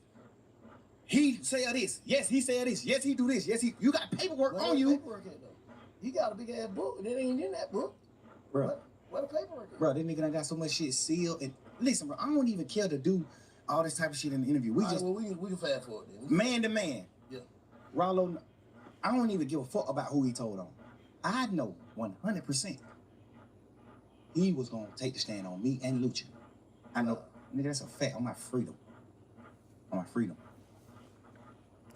He said this. Yes, he said this. Yes, he do this. Yes, you got paperwork on you. Paperwork at, though? He got a big ass book that ain't in that book, bro. What the paperwork at? Bro, this nigga done got so much shit sealed. And listen, bro, I don't even care to do all this type of shit in the interview. We can fast forward then. Man to man. Yeah. Rollo, I don't even give a fuck about who he told on. I know 100% he was gonna take the stand on me and Luchi. I know, nigga, that's a fact. On my freedom. On my freedom.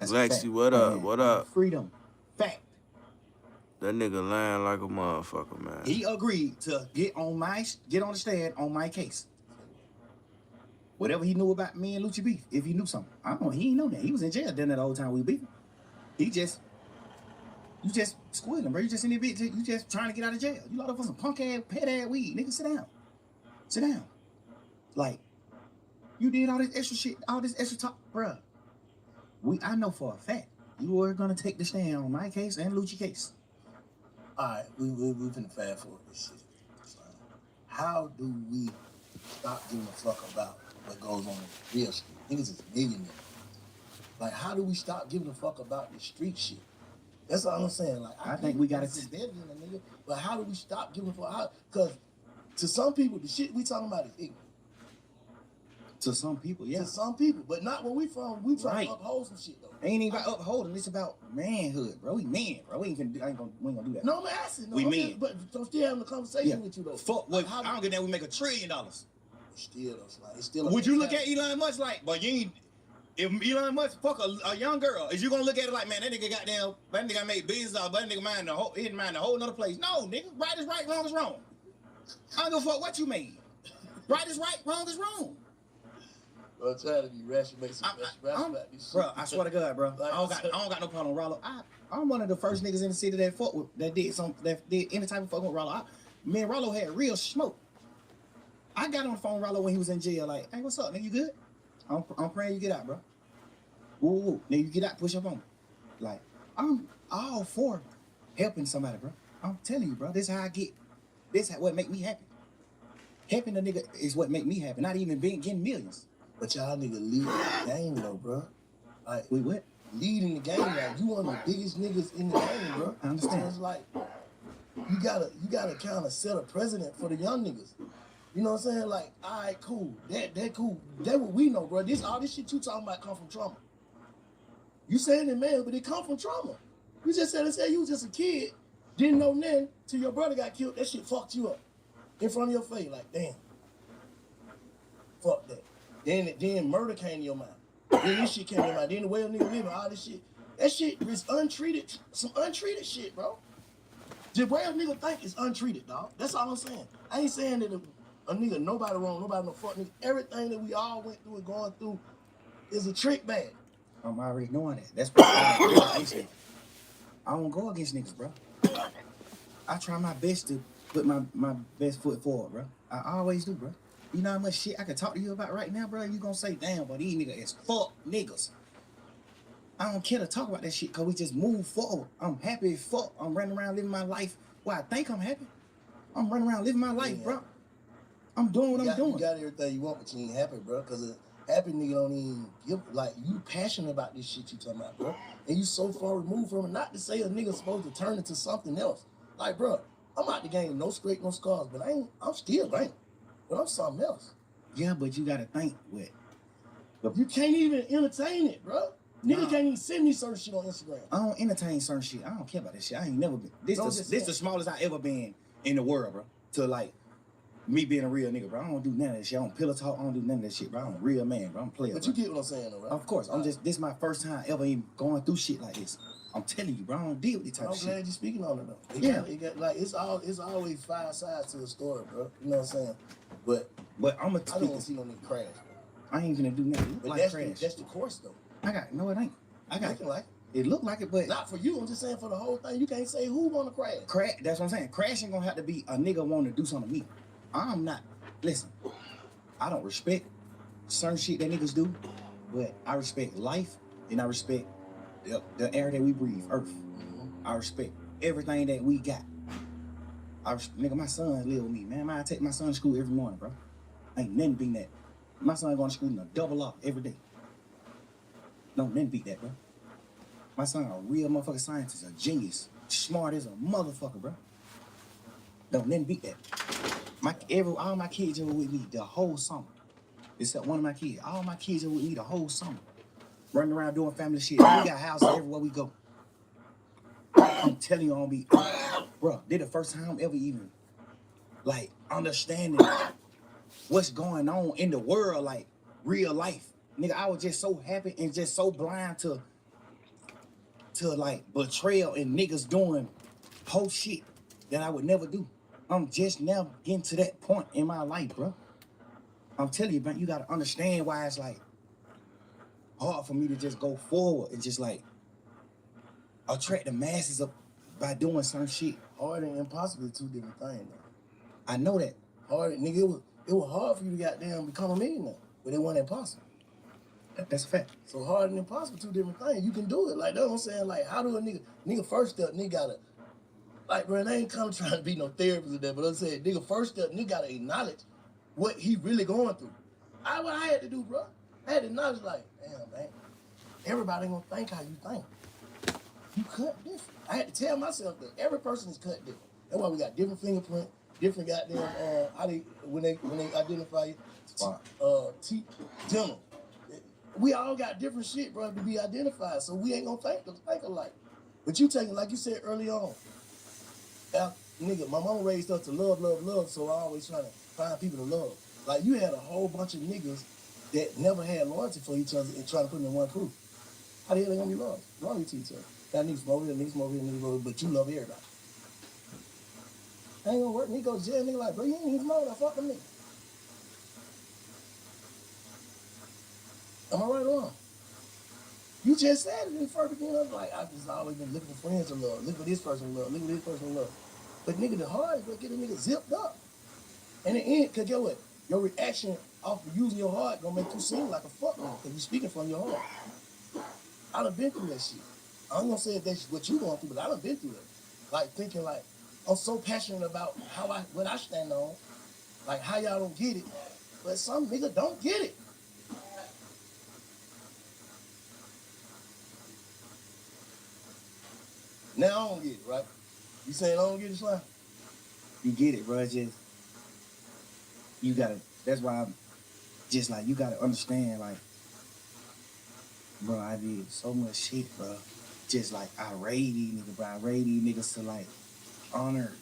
Lexi, what up? What up? Freedom. Fact. That nigga lying like a motherfucker, man. He agreed to get on the stand on my case. Whatever he knew about me and Luchi beef, if he knew something. I don't know, he ain't know that. He was in jail during that whole time we beefing. You just squealing, bro. You just in the bitch, you just trying to get out of jail. You locked up for some punk ass, pet ass weed. Nigga, sit down. Sit down. Like, you did all this extra shit, all this extra talk, bruh. I know for a fact you were gonna take the stand on my case and Luchi case. Alright, we finna fast forward this shit. How do we stop giving a fuck about what goes on in the real street? Niggas is millionaires. Like, how do we stop giving a fuck about the street shit? That's all I'm saying. Like, I think we gotta nigga, but how do we stop giving a fuck? Because to some people, the shit we talking about is ignorant. To some people, yeah. To some people, but not where we from. We trying to uphold some shit though. Ain't even about upholding. It's about manhood, bro. We men, bro. We ain't gonna do that. No, I'm asking. No, we men, but I'm still having a conversation with you though. Fuck. What? I don't get that. We make $1 trillion. Still, it's still. Would you look at Elon Musk like? But you ain't. If Elon Musk fuck a young girl, is you gonna look at it like, man, that nigga goddamn, that nigga made billions of dollars, that nigga he didn't mind the whole nother place? No, nigga. Right is right, wrong is wrong. I don't give a fuck what you made. Right is right, wrong is wrong. I'm trying to be rational, make some rational about this shit. Bro, I swear to God, bro. I don't got no problem with Rollo. I'm one of the first niggas in the city that fuck with, that did any type of fuck with Rollo. Me and Rollo had real smoke. I got on the phone with Rollo when he was in jail, like, hey, what's up, nigga? You good? I'm praying you get out, bro. Woo, nigga, you get out, push up on me. Like, I'm all for helping somebody, bro. I'm telling you, bro. This is how I get. This is what make me happy. Helping a nigga is what make me happy. Not even getting millions. But y'all nigga leading the game though, bro. Like, we what? Leading the game, like you one of the biggest niggas in the game, bro. I understand. So it's like you gotta kind of set a precedent for the young niggas. You know what I'm saying? Like, all right, cool. That cool. That what we know, bro. All this shit you talking about come from trauma. You saying it, man, but it come from trauma. You just said you was just a kid, didn't know nothing till your brother got killed. That shit fucked you up in front of your face. Like, damn. Fuck that. Then murder came to your mind. Then this shit came to your mind. Then the way a nigga living, all this shit. That shit is untreated. Some untreated shit, bro. The way a nigga think is untreated, dog. That's all I'm saying. I ain't saying that a nigga, nobody wrong, nobody no fuck nigga. Everything that we all went through and going through is a trick bag. I'm already knowing that. That's what I don't go against niggas, bro. I try my best to put my best foot forward, bro. I always do, bro. You know how much shit I can talk to you about right now, bro? You gonna say, damn, but these niggas is fuck niggas. I don't care to talk about that shit because we just move forward. I'm happy as fuck. I'm running around living my life. Well, I think I'm happy. I'm running around living my life, bro. I'm doing what I'm doing. You got everything you want, but you ain't happy, bro. Because a happy nigga don't even give, like, you passionate about this shit you talking about, bro. And you so far removed from it. Not to say a nigga supposed to turn into something else. Like, bro, I'm out the game, no scrape, no scars, but I'm still lame. But I'm something else. Yeah, but you gotta think with. You can't even entertain it, bro. Nigga can't even send me certain shit on Instagram. I don't entertain certain shit. I don't care about this shit. I ain't never been. This the smallest I ever been in the world, bro. To like me being a real nigga, bro. I don't do none of that shit. I don't pillow talk. I don't do none of that shit, bro. I'm a real man, bro. I'm a player. But bro. You get what I'm saying, though, right? Of course. This is my first time ever even going through shit like this. I'm telling you, bro. I don't deal with this type of shit. I'm glad you're speaking on it, though. It's always 5 sides to a story, bro. You know what I'm saying? But I'm gonna. I don't want to see no nigga crash, bro. I ain't gonna do nothing. But like that's the course, though. No, it ain't. I got like It looked like it, but not for you. I'm just saying for the whole thing. You can't say who want to crash. That's what I'm saying. Crashing gonna have to be a nigga want to do something to me. I'm not. Listen, I don't respect certain shit that niggas do, but I respect life and I respect the air that we breathe, Earth. I respect everything that we got. Nigga, my son live with me, man. I take my son to school every morning, bro. Ain't nothing beat that. My son going to school in a double up every day. Don't nothing beat that, bro. My son a real motherfucking scientist, a genius, smart as a motherfucker, bro. Don't nothing beat that. All my kids are with me the whole summer, except one of my kids. All my kids are with me the whole summer, running around doing family shit. We got houses everywhere we go. I'm telling you, bro. This the first time I'm ever even like understanding what's going on in the world, like real life. Nigga, I was just so happy and just so blind to like betrayal and niggas doing whole shit that I would never do. I'm just now getting to that point in my life, bro. I'm telling you, man, you gotta understand why it's like hard for me to just go forward and just like attract the masses up by doing certain shit. Hard and impossible is two different things, though. I know that. Hard, nigga, it was hard for you to goddamn become a millionaire, but it wasn't impossible. That's a fact. So hard and impossible, two different things. You can do it. Like, that's what I'm saying. Like, how do a nigga first step, nigga gotta, like, bro, I ain't kind of trying to be no therapist or that, but I'm saying, nigga first step, nigga gotta acknowledge what he really going through. What I had to do, bro. I had to acknowledge, like, damn, man, everybody ain't gonna think how you think. You cut different. I had to tell myself that every person is cut different. That's why we got different fingerprint, different goddamn, when they identify you, dental. We all got different shit, bro, to be identified, so we ain't gonna think alike. But you taking, like you said early on, nigga, my mama raised us to love, so I always trying to find people to love. Like, you had a whole bunch of niggas that never had loyalty for each other and trying to put them in one crew. How the hell they gonna be loyal to each other? That niggas over here, niggas over here, niggas over here, but you love everybody. That ain't gonna work. Nigga go to jail, nigga like, bro, you ain't even know that fuck them nigga. Am I right or wrong? You just said it in the first beginning. I was like, I've just always been looking for friends to love. Look for this person to love. Look for this person to love. But nigga, the hardest is to get a nigga zipped up. And in the end, cause get what? Your reaction off of using your heart gonna make you seem like a fuck man, cause you speaking from your heart. I done been through that shit. I'm gonna say that's what you going through, but I done been through it. Like thinking like, I'm so passionate about what I stand on, like how y'all don't get it, but some nigga don't get it. Now I don't get it, right? You saying I don't get it, Slime? You get it, bro. Just you gotta. That's why I'm just like you gotta understand, like, bro. I did so much shit, bro. Just like I raised these niggas, bro. I raised these niggas to like honor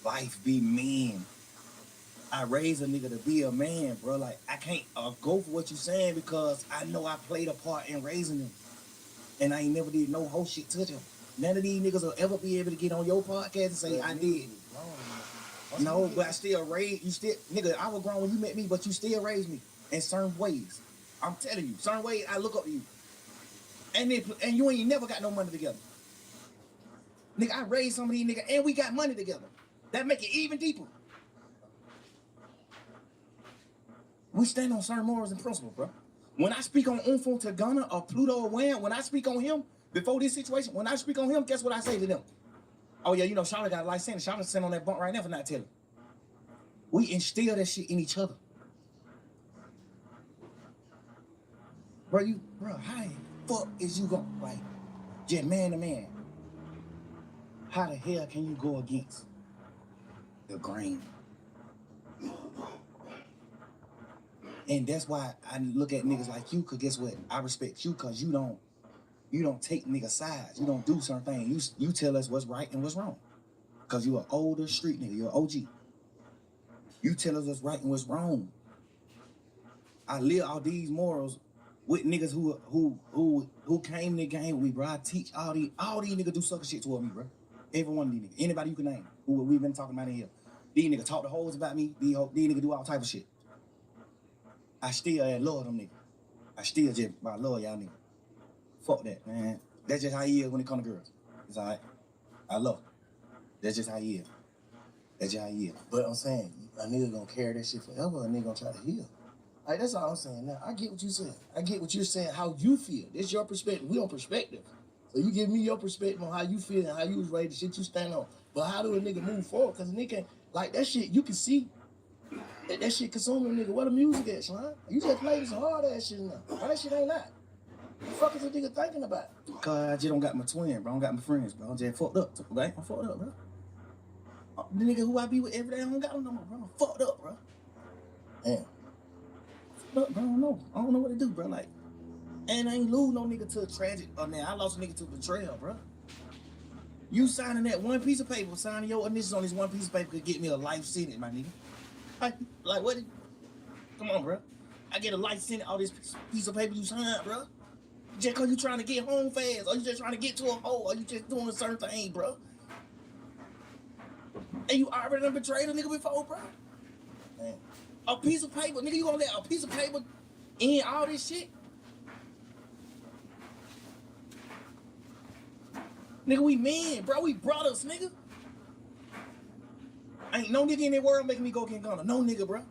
life, be men. I raised a nigga to be a man, bro. Like I can't go for what you saying because I know I played a part in raising them, and I ain't never did no whole shit to them. None of these niggas will ever be able to get on your podcast and say, I did. No, but I still raised you. Still, nigga, I was grown when you met me, but you still raised me in certain ways. I'm telling you, certain ways I look up to you. And you ain't never got no money together. Nigga, I raised some of these niggas and we got money together. That make it even deeper. We stand on certain morals and principles, bro. When I speak on Unfo to Ghana or Pluto or Wham, when I speak on him, before this situation, when I speak on him, guess what I say to them? Oh yeah, you know, Charlotte got a life sentence. Charlotte sitting on that bunk right now for not telling. We instill that shit in each other. Bro, how the fuck is you going, like, just man to man? How the hell can you go against the grain? And that's why I look at niggas like you, cause guess what? I respect you cause you don't take nigga sides. You don't do certain things. You tell us what's right and what's wrong. Cause you an older street nigga, you're an OG. You tell us what's right and what's wrong. I live all these morals with niggas who came in the game with me, bro. I teach all these niggas do sucker shit toward me, bro. Every one of these niggas. Anybody you can name who we've been talking about in here. These niggas talk the hoes about me. These niggas do all type of shit. I still love them niggas. I still just love y'all niggas. Fuck that, man. That's just how he is when it comes to girls. It's all right. I love him. That's just how he is. That's just how he is. But I'm saying, a nigga gonna carry that shit forever. A nigga gonna try to heal. Like, that's all I'm saying. Now, I get what you saying. I get what you're saying, how you feel. This your perspective. We on perspective. So you give me your perspective on how you feel and how you was raised, the shit you stand on. But how do a nigga move forward? Because a nigga, like, that shit, you can see that shit consuming a nigga. What the music at, son? You just played some hard ass shit now. Why that shit ain't that? What the fuck is a nigga thinking about? Cause I just don't got my twin, bro. I don't got my friends, bro. I'm just fucked up, right? I'm fucked up, bro. The nigga who I be with every day, I don't got him no more, bro. I'm fucked up, bro. Damn. Fucked up, bro. I don't know what to do, bro. Like, and I ain't lose no nigga to a tragic. Now I lost a nigga to betrayal, bro. You signing that one piece of paper, signing your initials on this one piece of paper could get me a life sentence, my nigga. Like what? Come on, bro. I get a life sentence on this piece of paper you signed, bro. Just cause you trying to get home fast, or you just trying to get to a hole, or you just doing a certain thing, bro. And you already done betrayed a nigga before, bro. Damn. A piece of paper, nigga, you gonna let a piece of paper in all this shit? Nigga, we men, bro. We brothers, nigga. Ain't no nigga in the world making me go get gunner. No nigga, bro.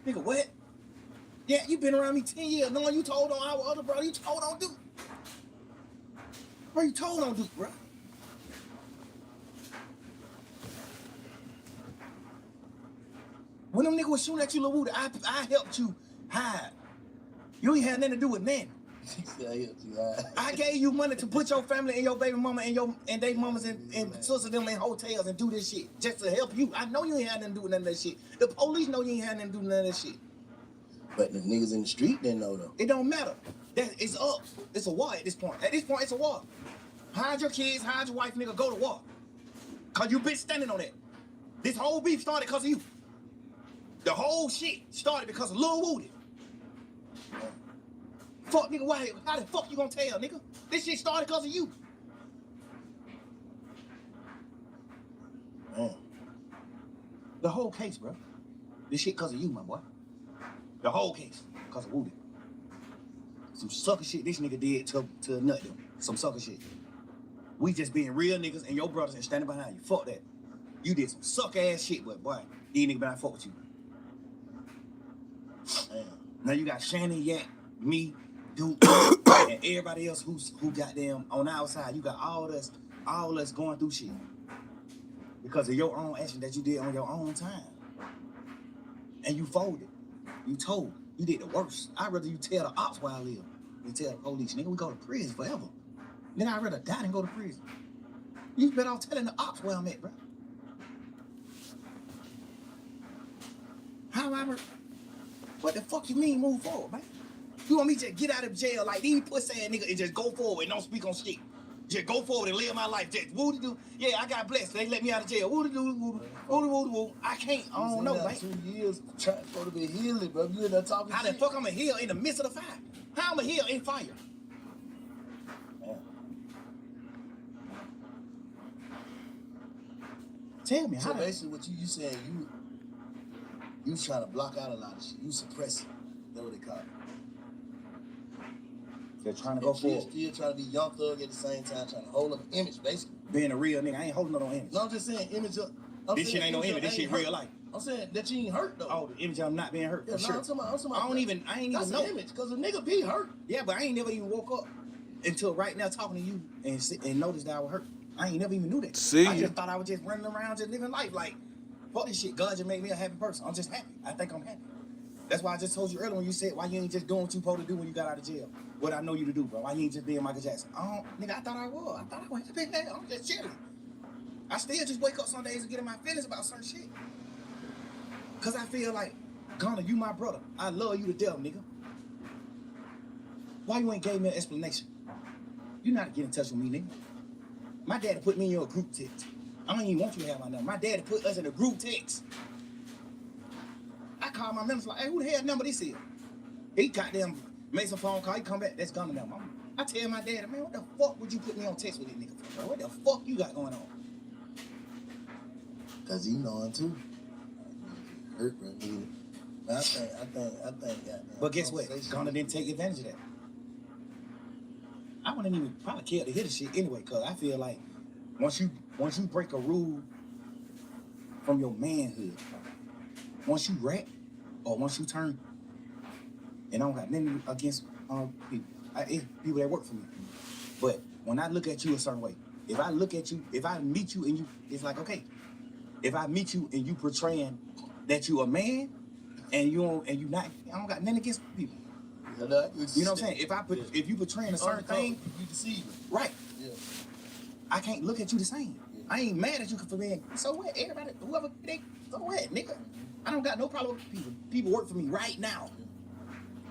Nigga, what? Yeah, you been around me 10 years, knowing you told on our other brother, you told on Duke. Bro, you told on Duke, bro. When them niggas was shooting at you, Lil Woody, I helped you hide. You ain't had nothing to do with nothing. I gave you money to put your family and your baby mama and they mamas and sisters them in hotels and do this shit just to help you. I know you ain't had nothing to do with none of that shit. The police know you ain't had nothing to do with none of that shit. But the niggas in the street didn't know though. It don't matter. It's up. It's a war at this point. At this point, it's a war. Hide your kids, hide your wife, nigga, go to war. Cause you been standing on that. This whole beef started because of you. The whole shit started because of Lil Woody. Fuck, nigga, why? How the fuck you gonna tell, nigga? This shit started because of you. Man. The whole case, bro. This shit because of you, my boy. The whole case because of Woody. Some sucker shit this nigga did to nut them. Some sucker shit. We just being real niggas and your brothers and standing behind you. Fuck that. You did some suck ass shit, but boy, these niggas better not fuck with you. Damn. Now you got Shannon, Yak, me, Duke, and everybody else who got them on our side. You got all us going through shit because of your own action that you did on your own time. And you folded. You told. You did the worst. I'd rather you tell the ops where I live than tell the police. Nigga, we go to prison forever. Nigga, I'd rather die than go to prison. You better off telling the ops where I'm at, bro. How I what the fuck you mean move forward, man? You want me to just get out of jail like these pussy ass niggas and just go forward and don't speak on shit? Just go forward and live my life. Just woody do. Yeah, I got blessed. They let me out of jail. Woody do, woody. I can't. I don't know, man. 2 years trying to be healing, bro. You in there talking How shit? the fuck I'm a heal in the midst of the fire? How I'm a heal in fire? Man. Tell me, So how basically what you saying, you trying to block out a lot of shit. You suppressing. That's what they call it. They're trying to go forward. Still trying to be young thug at the same time, trying to hold up an image, basically. Being a real nigga, I ain't holding no image. No, I'm just saying image of... This shit ain't no image, this shit real life. I'm saying that you ain't hurt, though. Oh, the image of I'm not being hurt, Yeah, for sure. I'm talking about I ain't even that's know. an image, because a nigga be hurt. Yeah, but I ain't never even woke up until right now talking to you and noticed that I was hurt. I ain't never even knew that. See I you. just thought I was just running around just living life like, fuck this shit. God just made me a happy person. I'm just happy. I think I'm happy. That's why I just told you earlier when you said, why you ain't just doing what you supposed to do when you got out of jail? What I know you to do, bro. Why you ain't just being Michael Jackson? Nigga, I thought I was. I thought I was just being I'm just chilling. I still just wake up some days and get in my feelings about certain shit. Cause I feel like, Gunner, you my brother. I love you to death, nigga. Why you ain't gave me an explanation? You not to get in touch with me, nigga. My daddy put me in your group text. I don't even want you to have my number. My daddy put us in a group text. I called my members like, hey, who the hell number this is? He goddamn made some phone call. He come back, that's Gunner number. I tell my daddy, man, what the fuck would you put me on text with this nigga for, bro? What the fuck you got going on? Cause he knowing too. Hurt, bro. I think, goddamn. But guess what? Gunner didn't take advantage of that. I wouldn't even probably care to hear the shit anyway, cause I feel like once you break a rule from your manhood, once you rap or once you turn, and I don't got nothing against people, it's people that work for me. But when I look at you a certain way, if I look at you, if I meet you and you, it's like, okay, if I meet you and you portraying that you a man and you not, I don't got nothing against people. You know what I'm saying? If you portraying a certain thing, you deceive me. right? Yeah. I can't look at you the same. Yeah. I ain't mad at you for being. So what? Everybody, whoever they, so what, nigga? I don't got no problem with people. People work for me right now.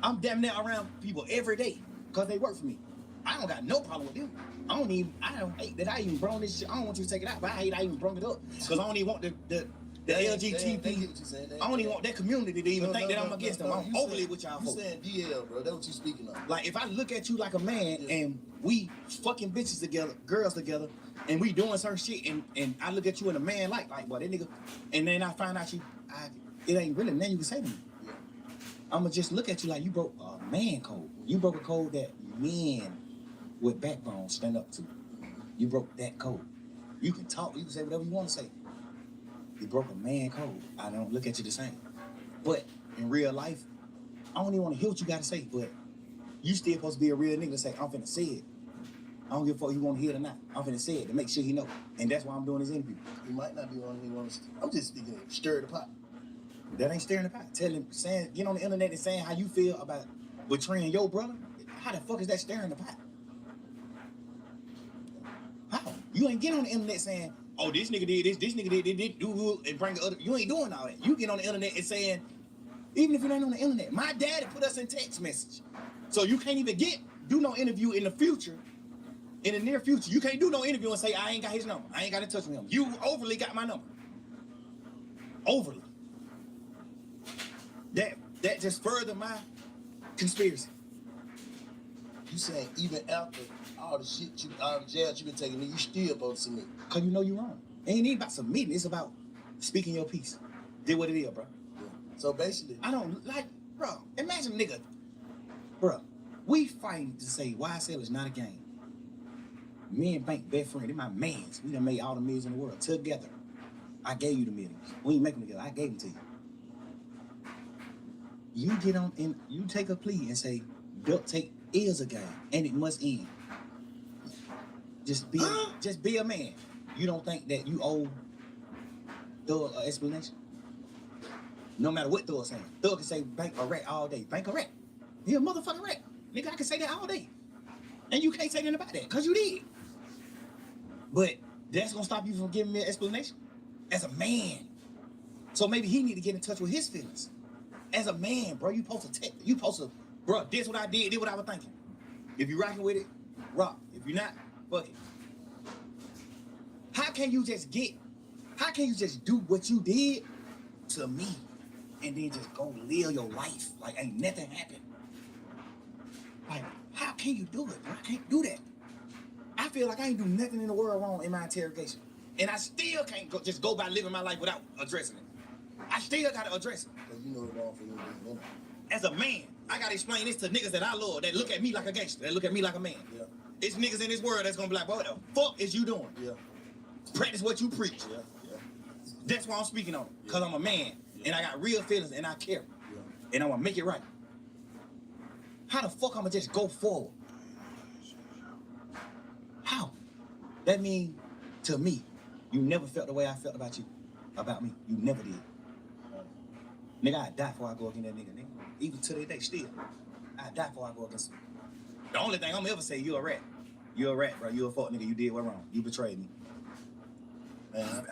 I'm damn near around people every day because they work for me. I don't got no problem with them. I don't hate that I even brought this shit. I don't want you to take it out, but I hate I even brought it up because I don't even want the LGBT. I don't even want that community to even think that I'm against them. I'm overly with y'all folks. You saying DL, bro? That's what you speaking of. Like if I look at you like a man and we fucking bitches together, girls together, and we doing certain shit, and I look at you and a man like boy, that nigga, and then I find out it ain't really nothing you can say to me. Yeah. I'ma just look at you like you broke a man code. You broke a code that men with backbone stand up to. You broke that code. You can talk, you can say whatever you want to say. You broke a man code. I don't look at you the same. But in real life, I don't even want to hear what you got to say, but you still supposed to be a real nigga to say, I'm finna say it. I don't give a fuck if you want to hear it or not. I'm finna say it to make sure he know. And that's why I'm doing this interview. He might not be one he wants to. I'm just speaking, stir the pot. That ain't stirring the pot. Tell him, get on the internet and saying how you feel about betraying your brother. How the fuck is that stirring the pot? How? You ain't get on the internet saying, oh, this nigga did this nigga did this, and bring the other. You ain't doing all that. You get on the internet and saying, even if you ain't on the internet, my daddy put us in text message. So you can't even do no interview in the future, in the near future. You can't do no interview and say, I ain't got his number. I ain't got in touch with him. You overly got my number. Overly. That just further my conspiracy. You saying even after all the shit all the jail you been taking, you still supposed to submit? Cause you know you wrong. It ain't even about submitting. It's about speaking your piece. Did what it is, bro. Yeah. So basically, I don't like, bro. Imagine, nigga, bro. We fighting to say YSL is not a game. Me and Bank best friend, they're my mans. We done made all the millions in the world together. I gave you the millions. We ain't making them together. I gave them to you. You get on and you take a plea and say, duct tape is a game and it must end. Just be a man. You don't think that you owe Thug an explanation? No matter what Thug saying. Thug can say Bank a rat all day. Bank a rat. He a motherfucking rat. Nigga, I can say that all day. And you can't say nothing about that, because you did. But that's gonna stop you from giving me an explanation? As a man. So maybe he need to get in touch with his feelings. As a man, bro, you supposed to, bro, this what I did what I was thinking. If you rocking with it, rock. If you're not, fuck it. How can you just do what you did to me and then just go live your life like ain't nothing happened? Like, how can you do it, bro? I can't do that. I feel like I ain't do nothing in the world wrong in my interrogation. And I still can't just go by living my life without addressing it. I still gotta address it. Because you know it's wrong for you to do it. As a man, I gotta explain this to niggas that I love, that look at me like a gangster, that look at me like a man. Yeah. It's niggas in this world that's gonna be like, boy, what the fuck is you doing? Yeah. Practice what you preach. Yeah. Yeah. That's why I'm speaking on it. Because I'm a man, and I got real feelings, and I care. Yeah. And I wanna make it right. How the fuck I'ma just go forward? How? That mean, to me, you never felt the way I felt about you. About me. You never did. Nigga, I'd die before I go against that nigga. Even to this day, still. I'd die before I go against him. The only thing I'm ever say, you a rat. You a rat, bro. You a fuck nigga. You did what wrong. You betrayed me.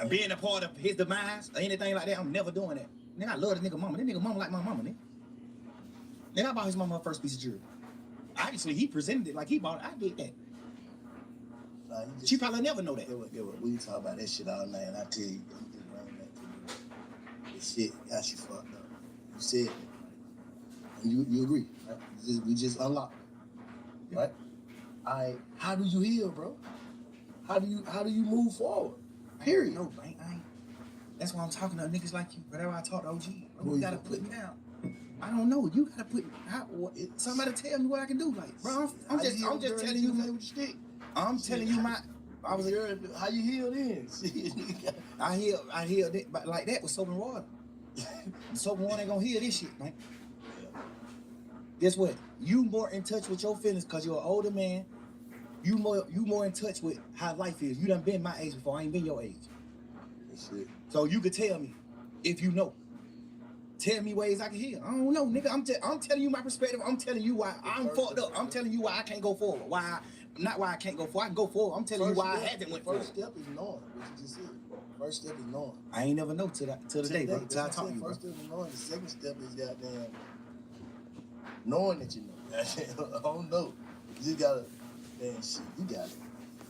Being a part of his demise or anything like that, I'm never doing that. Nigga, I love this nigga mama. That nigga mama like my mama, nigga. Nigga, I bought his mama her first piece of jewelry. Obviously, he presented it like he bought it. I did that. She probably never know that. We talk about that shit all night, and I tell you, you just bring back to the shit got you fucked up. You said it, and you agree, right? We just unlocked it, right? How do you heal, bro? How do you move forward? Period. No, I ain't. That's why I'm talking to niggas like you. Whatever I talk to OG, bro, you gotta put me down. I don't know. You gotta put somebody tell me what I can do. Like, bro, I'm just telling you. With the stick. I'm telling you my. I was how you heal then? I healed it, but like that with soap and water. Soap and water ain't gonna heal this shit, man. Yeah. Guess what? You more in touch with your feelings because you're an older man. You more in touch with how life is. You done been my age before. I ain't been your age. That's it. So you could tell me if you know. Tell me ways I can heal. I don't know, nigga. I'm telling you my perspective. I'm telling you why I'm fucked up. I'm telling you why I can't go forward. Not why I can't go forward. I can go forward. I'm telling you why I haven't went forward. First step is knowing what you just said. First step is knowing. I ain't never know till the day, bro. Till I talk to you, bro. First step is knowing. The second step is goddamn knowing that you know. I don't know. You just gotta, man, shit, you got it.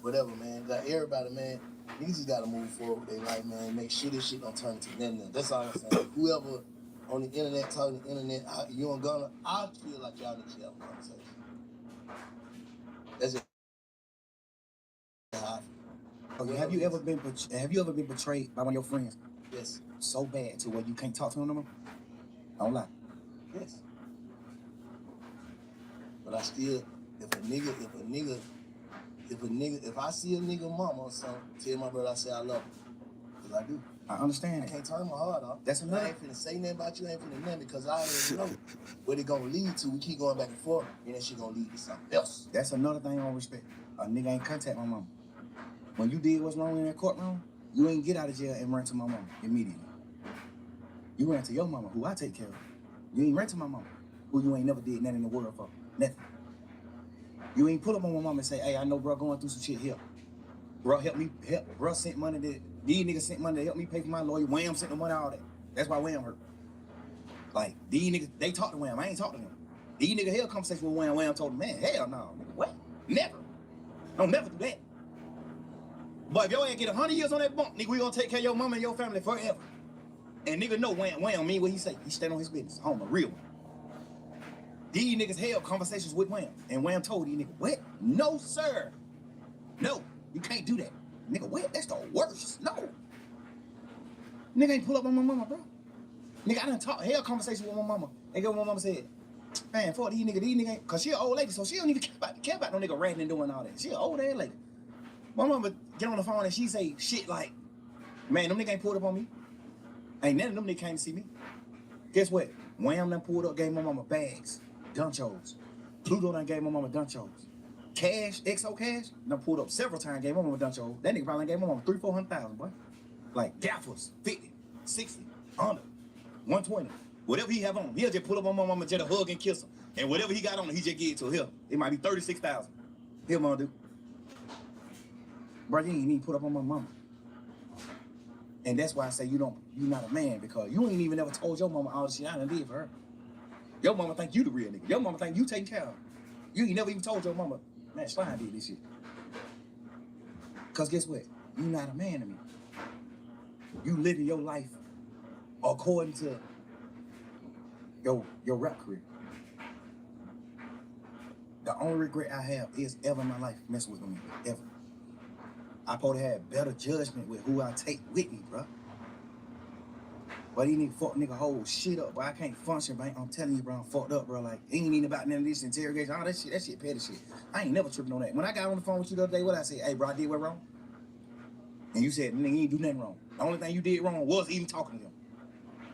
Whatever, man. Like everybody, man, niggas just gotta move forward with their life, man. Make sure this shit don't turn into nothing. That's all I'm saying. Whoever on the internet talking the internet, you ain't gonna. I feel like y'all need to have a conversation. That's it. Okay, have you ever been betrayed by one of your friends? Yes. So bad to where you can't talk to them no more? Don't lie. Yes. But I still, if I see a nigga mama or something, tell my brother I say I love him. Cause I do. I understand. I can't turn my heart off. That's another. I ain't finna say nothing about you, I ain't finna nothing because I already know what it gonna lead to. We keep going back and forth, and that shit gonna lead to something else. That's another thing I don't respect. A nigga ain't contact my mama. When you did what's wrong in that courtroom, you ain't get out of jail and run to my mama immediately. You ran to your mama, who I take care of. You ain't ran to my mama, who you ain't never did nothing in the world for. Nothing. You ain't pull up on my mama and say, hey, I know bro going through some shit here. Bro, help me, bro sent money that, these niggas sent money to help me pay for my lawyer. Wham sent the money, all that. That's why Wham hurt. Like, these niggas, they talk to Wham, I ain't talk to them. These niggas held conversation with Wham, Wham told them, man, hell no, nigga, what? Never. Don't never do that. But if your ass get 100 years on that bump, nigga, we gonna take care of your mama and your family forever. And nigga know Wham mean what he say. He stand on his business. Home, a real one. These niggas held conversations with Wham. And Wham told these niggas, what? No, sir. No, you can't do that. Nigga, what? That's the worst. No. Nigga ain't pull up on my mama, bro. Nigga, I done held conversations with my mama. And what my mama said, man, fuck these niggas ain't, cause she an old lady, so she don't even care about no nigga ranting and doing all that. She an old ass lady. My mama get on the phone and she say shit like, man, them niggas ain't pulled up on me. Ain't none of them niggas came to see me. Guess what? Wham done pulled up, gave my mama bags, dunchos. Pluto done gave my mama dunchos. Cash, XO Cash, done pulled up several times, gave my mama dunchos. That nigga probably gave my mama $300,000-400,000, boy. Like gaffers, 50, 60, 100, 120. Whatever he have on, he'll just pull up on my mama, just a hug and kiss her. And whatever he got on, he just give it to her. It might be 36,000. Here, mama do. Bro, you ain't even put up on my mama. And that's why I say you're not a man, because you ain't even ever told your mama all the shit I done did for her. Your mama think you the real nigga. Your mama think you taking care of her. You ain't never even told your mama, man, Slime did this shit. Cause guess what? You not a man to me. You living your life according to your rap career. The only regret I have is ever in my life messing with them, ever. I supposed to have better judgment with who I take with me, bro. But these niggas fuck nigga whole shit up, bro. I can't function, bro. I'm telling you, bro, I'm fucked up, bro. Like, ain't even about none of this interrogation. All that shit petty shit. I ain't never tripping on that. When I got on the phone with you the other day, what I said? Hey, bro, I did what wrong? And you said, nigga, you ain't do nothing wrong. The only thing you did wrong was even talking to them.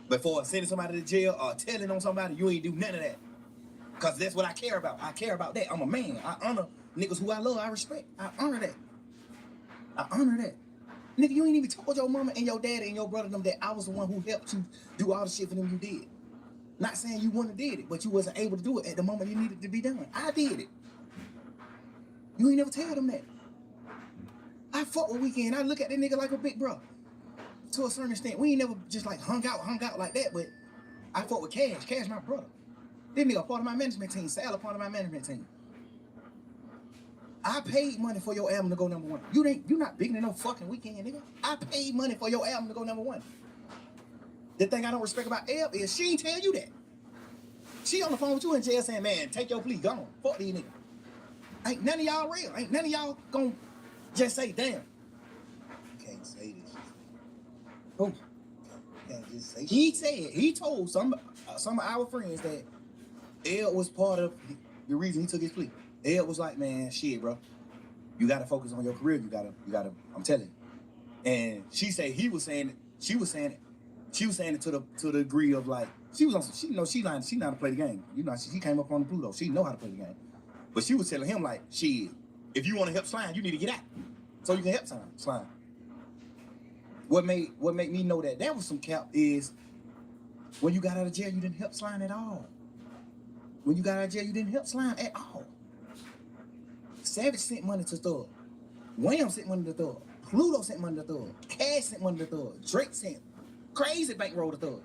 Before sending somebody to jail or telling on somebody, you ain't do none of that. Because that's what I care about. I care about that. I'm a man. I honor niggas who I love, I respect. I honor that. I honor that. Nigga, you ain't even told your mama and your daddy and your brother them that I was the one who helped you do all the shit for them you did. Not saying you wouldn't have did it, but you wasn't able to do it at the moment you needed to be done. I did it. You ain't never tell them that. I fuck with Weekend. I look at that nigga like a big bro. To a certain extent. We ain't never just like hung out like that, but I fuck with Cash. Cash my brother. This nigga a part of my management team. Sal a part of my management team. I paid money for your album to go #1. You not bigger than no fucking Weekend, nigga. I paid money for your album to go #1. The thing I don't respect about Elle is she ain't tell you that. She on the phone with you in jail saying, man, take your plea, gone. Fuck these niggas. Ain't none of y'all real. Ain't none of y'all gonna just say, damn. You can't say this. Who? You can't just say he told some of our friends that Ed was part of the reason he took his plea. Ed was like, man, shit, bro. You gotta focus on your career. You gotta, I'm telling you. And she said she was saying it to the degree of like, she know how to play the game. You know, she came up on the Pluto. She know how to play the game. But she was telling him like, shit, if you want to help Slime, you need to get out. So you can help Slime. What made me know that was some cap is when you got out of jail, you didn't help Slime at all. When you got out of jail, you didn't help Slime at all. Savage sent money to Thug. Wham sent money to Thug. Pluto sent money to Thug. Cash sent money to Thug. Drake sent crazy bankroll to Thug.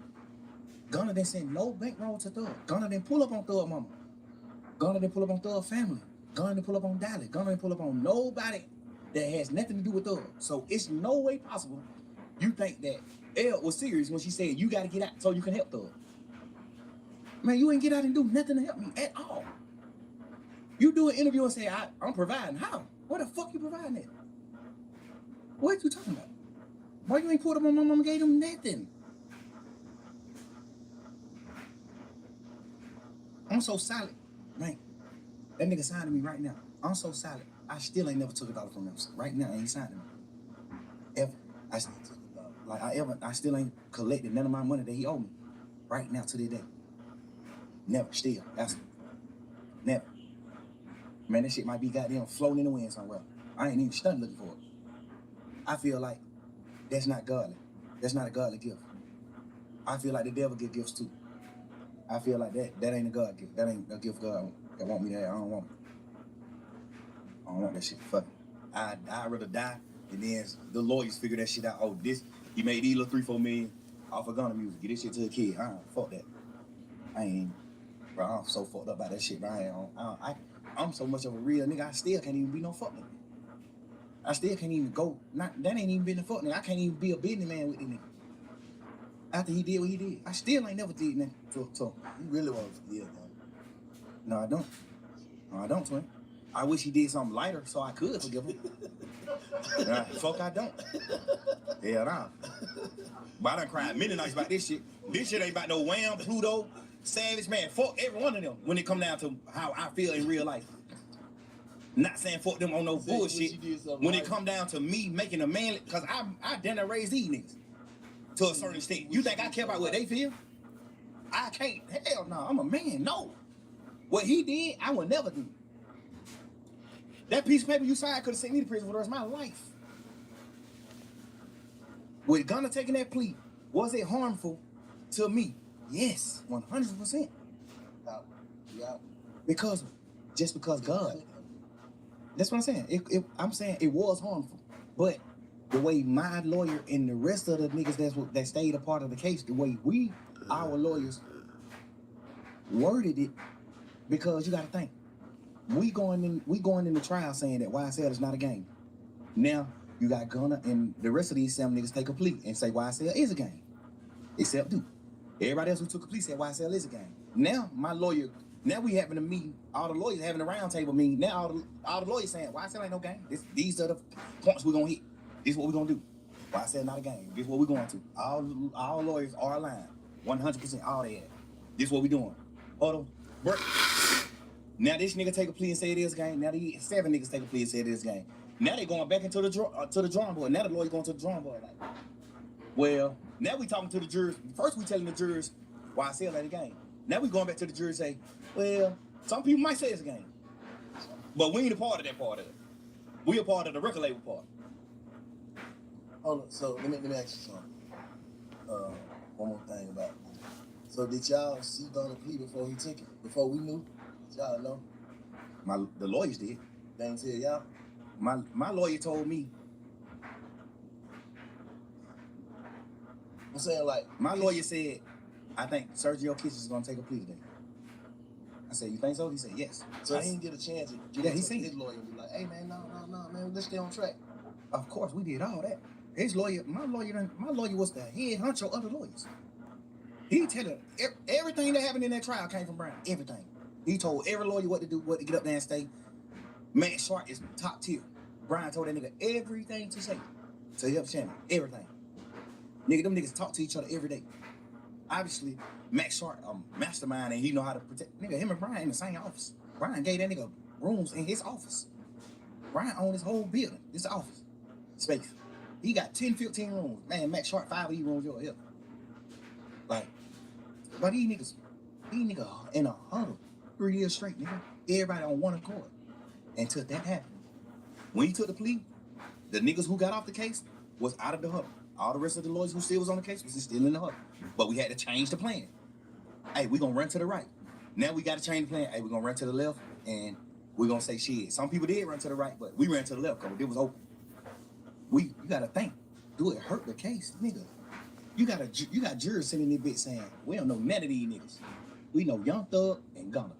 Gunna didn't send no bankroll to Thug. Gunna didn't pull up on Thug mama. Gunna didn't pull up on Thug family. Gunna didn't pull up on Dolly. Gunna didn't pull up on nobody that has nothing to do with Thug. So it's no way possible you think that Elle was serious when she said you got to get out so you can help Thug. Man, you ain't get out and do nothing to help me at all. You do an interview and say, I'm providing. How? What the fuck you providing that? What you talking about? Why you ain't pulled up on my mama gave him nothing? I'm so solid. Man, that nigga signed me right now. I'm so solid. I still ain't never took $1 from him. Right now, I ain't signed him. Ever. I still took $1. I still ain't collected none of my money that he owed me. Right now, to this day. Never. Still. That's never. Man, that shit might be goddamn floating in the wind somewhere. I ain't even stunned looking for it. I feel like that's not godly. That's not a godly gift. I feel like the devil give gifts too. I feel like that ain't a God gift. That ain't a gift God that want me there. I don't want it. I don't want that shit. Fuck it. I'd rather die and then the lawyers figure that shit out. Oh, he made these little 3-4 million off of Gunna music. Get this shit to a kid. Fuck that. I ain't, bro, I'm so fucked up about that shit, bro. I'm so much of a real nigga, I still can't even be no fuck nigga. I still can't even go, that ain't even been a fuck nigga. I can't even be a businessman with this nigga. After he did what he did. I still ain't never did nothing to you really want to forgive him? No, I don't. No, I don't, twin. I wish he did something lighter so I could forgive him. Fuck, I don't. Hell nah. But I done cried many nights about this shit. This shit ain't about no Wham, Pluto, Savage, man. Fuck every one of them when it come down to how I feel in real life. Not saying fuck them on no bullshit. When it come down to me making a man, because I done raise these niggas to a certain extent. You think I care about what they feel? I can't. Hell no, I'm a man. No. What he did, I would never do. That piece of paper you signed could have sent me to prison for the rest of my life. With Gunna taking that plea, was it harmful to me? Yes, 100%. Yeah. Because God. That's what I'm saying. I'm saying it was harmful. But the way my lawyer and the rest of the niggas that stayed a part of the case, the way our lawyers worded it, because you gotta think, we going in the trial saying that YSL is not a game. Now you got Gunna and the rest of these 7 niggas take a plea and say YSL is a game. Except Duke. Everybody else who took a plea said YSL is a game. Now we having a meeting, all the lawyers having a round table meeting. Now all the lawyers saying YSL ain't no game. These are the points we're gonna hit. This is what we're gonna do. YSL not a game. This is what we're going to. All lawyers are aligned. 100% all they have. This is what we doing. Hold on. Work. Now this nigga take a plea and say it is a game. Now these 7 niggas take a plea and say it is a game. Now they going back into the drawing board. Now the lawyer going to the drawing board. Like, well, now we talking to the jurors. First we telling the jurors YSL ain't a game. Now we going back to the jurors and say, well, some people might say it's a game. But we ain't a part of that part of it. We a part of the record label part. Hold on, so let me ask you something. One more thing about it. So did y'all see Gunna plea before he took it? Before we knew? Did y'all know? The lawyers did. They didn't tell y'all? My lawyer told me. I'm saying, like, my lawyer said, I think Sergio Kitchens is gonna take a plea today. I said, you think so? He said, yes. So he didn't get a chance to get his lawyer and be like, hey man, no, man, let's stay on track. Of course, we did all that. My lawyer was the head honcho of the lawyers. He tell her everything that happened in that trial came from Brown. Everything. He told every lawyer what to do, what to get up there and stay. Matt Sharp is top tier. Brian told that nigga everything to say. To help Shannon. Everything. Nigga, them niggas talk to each other every day. Obviously, Max Short, mastermind, and he know how to protect. Nigga, him and Brian in the same office. Brian gave that nigga rooms in his office. Brian owned his whole building, this office space. He got 10, 15 rooms. Man, Max Short, 5 of these rooms over here. Like, but these niggas in a huddle 3 years straight, nigga. Everybody on one accord. Until that happened. When he took the plea, the niggas who got off the case was out of the huddle. All the rest of the lawyers who still was on the case was still in the huddle. But we had to change the plan. Hey, we gonna run to the right. Now we gotta change the plan. Hey, we gonna run to the left and we gonna say shit. Some people did run to the right, but we ran to the left because it was open. You gotta think. Do it hurt the case, nigga? You got jurors sitting in this bitch saying, we don't know none of these niggas. We know Young Thug and Gunna.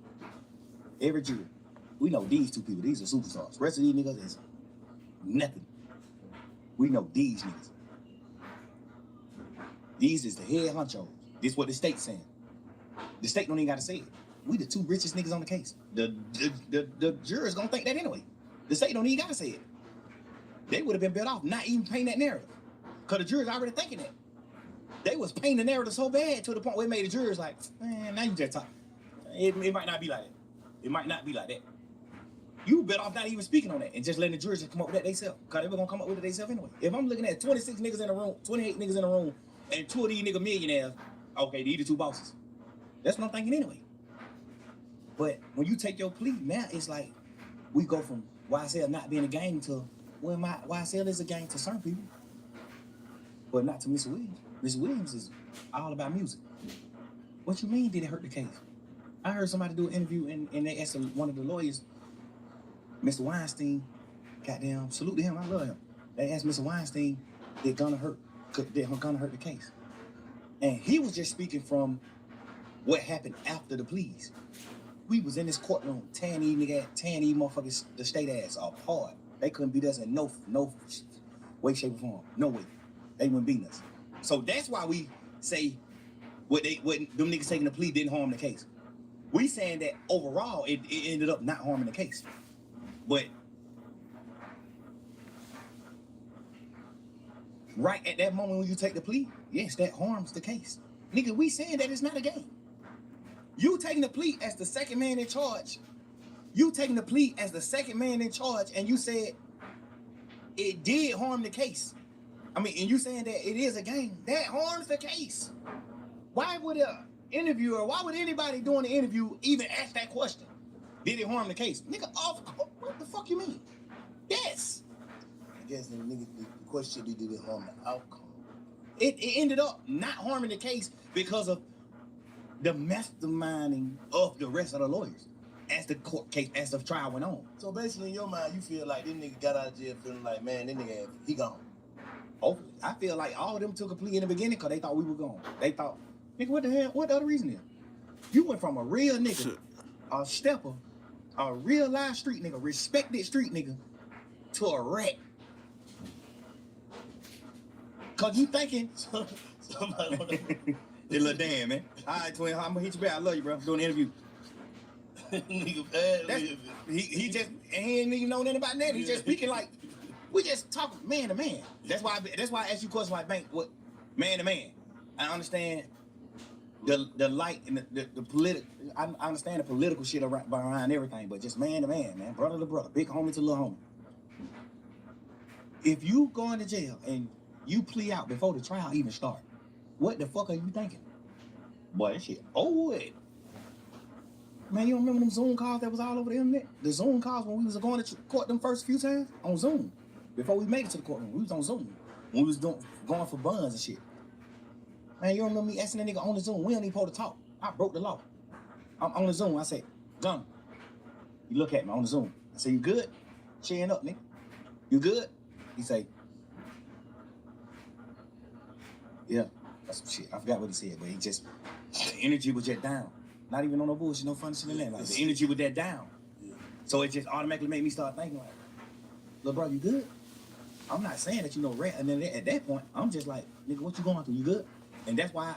Every jury. We know these two people. These are superstars. The rest of these niggas is nothing. We know these niggas. These is the head honchos. This is what the state's saying. The state don't even gotta say it. We the 2 richest niggas on the case. The jurors gonna think that anyway. The state don't even gotta say it. They would have been better off not even painting that narrative. Cause the jurors already thinking that. They was painting the narrative so bad to the point where it made the jurors like, man, now you just talk. It might not be like that. It might not be like that. You better off not even speaking on that and just letting the jurors just come up with that themselves. Cause they were gonna come up with it themselves anyway. If I'm looking at 26 niggas in the room, 28 niggas in the room, and 2 of these nigga millionaires, okay, these the 2 bosses. That's what I'm thinking anyway. But when you take your plea, now it's like we go from YSL not being a gang to YSL is a gang to certain people, but not to Miss Williams. Miss Williams is all about music. What you mean did it hurt the case? I heard somebody do an interview and they asked one of the lawyers, Mr. Weinstein, goddamn, salute to him, I love him. They asked Mr. Weinstein, did Gunna hurt the case? And he was just speaking from what happened after the pleas. We was in this courtroom tearing these motherfuckers, the state ass apart. They couldn't beat us in no way, shape, or form. No way. They wouldn't beat us. So that's why we say what them niggas taking the plea didn't harm the case. We saying that overall it ended up not harming the case. But right at that moment when you take the plea, yes, that harms the case. Nigga, we saying that it's not a game. You taking the plea as the second man in charge. You taking the plea as the second man in charge, and you said it did harm the case. I mean, and you saying that it is a game, that harms the case. Why would an interviewer, why would anybody doing the interview even ask that question? Did it harm the case? Nigga, what the fuck you mean? Yes. I guess the question did it harm the outcome? It ended up not harming the case because of the masterminding of the rest of the lawyers as the court case, as the trial went on. So basically in your mind, you feel like this nigga got out of jail feeling like, man, this nigga, he gone. Hopefully. I feel like all of them took a plea in the beginning because they thought we were gone. They thought, nigga, what the hell? What the other reason is? You went from a real nigga, a stepper, a real live street nigga, respected street nigga, to a rat. Cause you thinking, somebody hey, little damn, man. All right, twin, I'm gonna hit you back. I love you, bro. I'm doing an interview. Nigga bad. He ain't even know nothing about that. He just speaking like, we just talking man to man. That's why I asked you questions like, bank, what, man to man. I understand the light and the political. I understand the political shit behind everything, but just man to man, brother to brother, big homie to little homie. If you go into jail and you plea out before the trial even start, what the fuck are you thinking? Boy, that shit over with. Man, you don't remember them Zoom calls that was all over the internet? The Zoom calls when we was going to court them first few times on Zoom. Before we made it to the courtroom, we was on Zoom. When we was going for buns and shit. Man, you don't remember me asking that nigga on the Zoom? We don't even supposed to talk. I broke the law. I'm on the Zoom. I say, Gunna. You look at me on the Zoom. I say, you good? Cheering up, nigga. You good? He say, yeah. That's some shit. I forgot what he said, but he just, the energy was just down. Not even on no bullshit, no funny shit in that. Like, the energy was that down. So it just automatically made me start thinking like, little bro, you good? I'm not saying that you know rat. And then at that point, I'm just like, nigga, what you going through? You good? And that's why,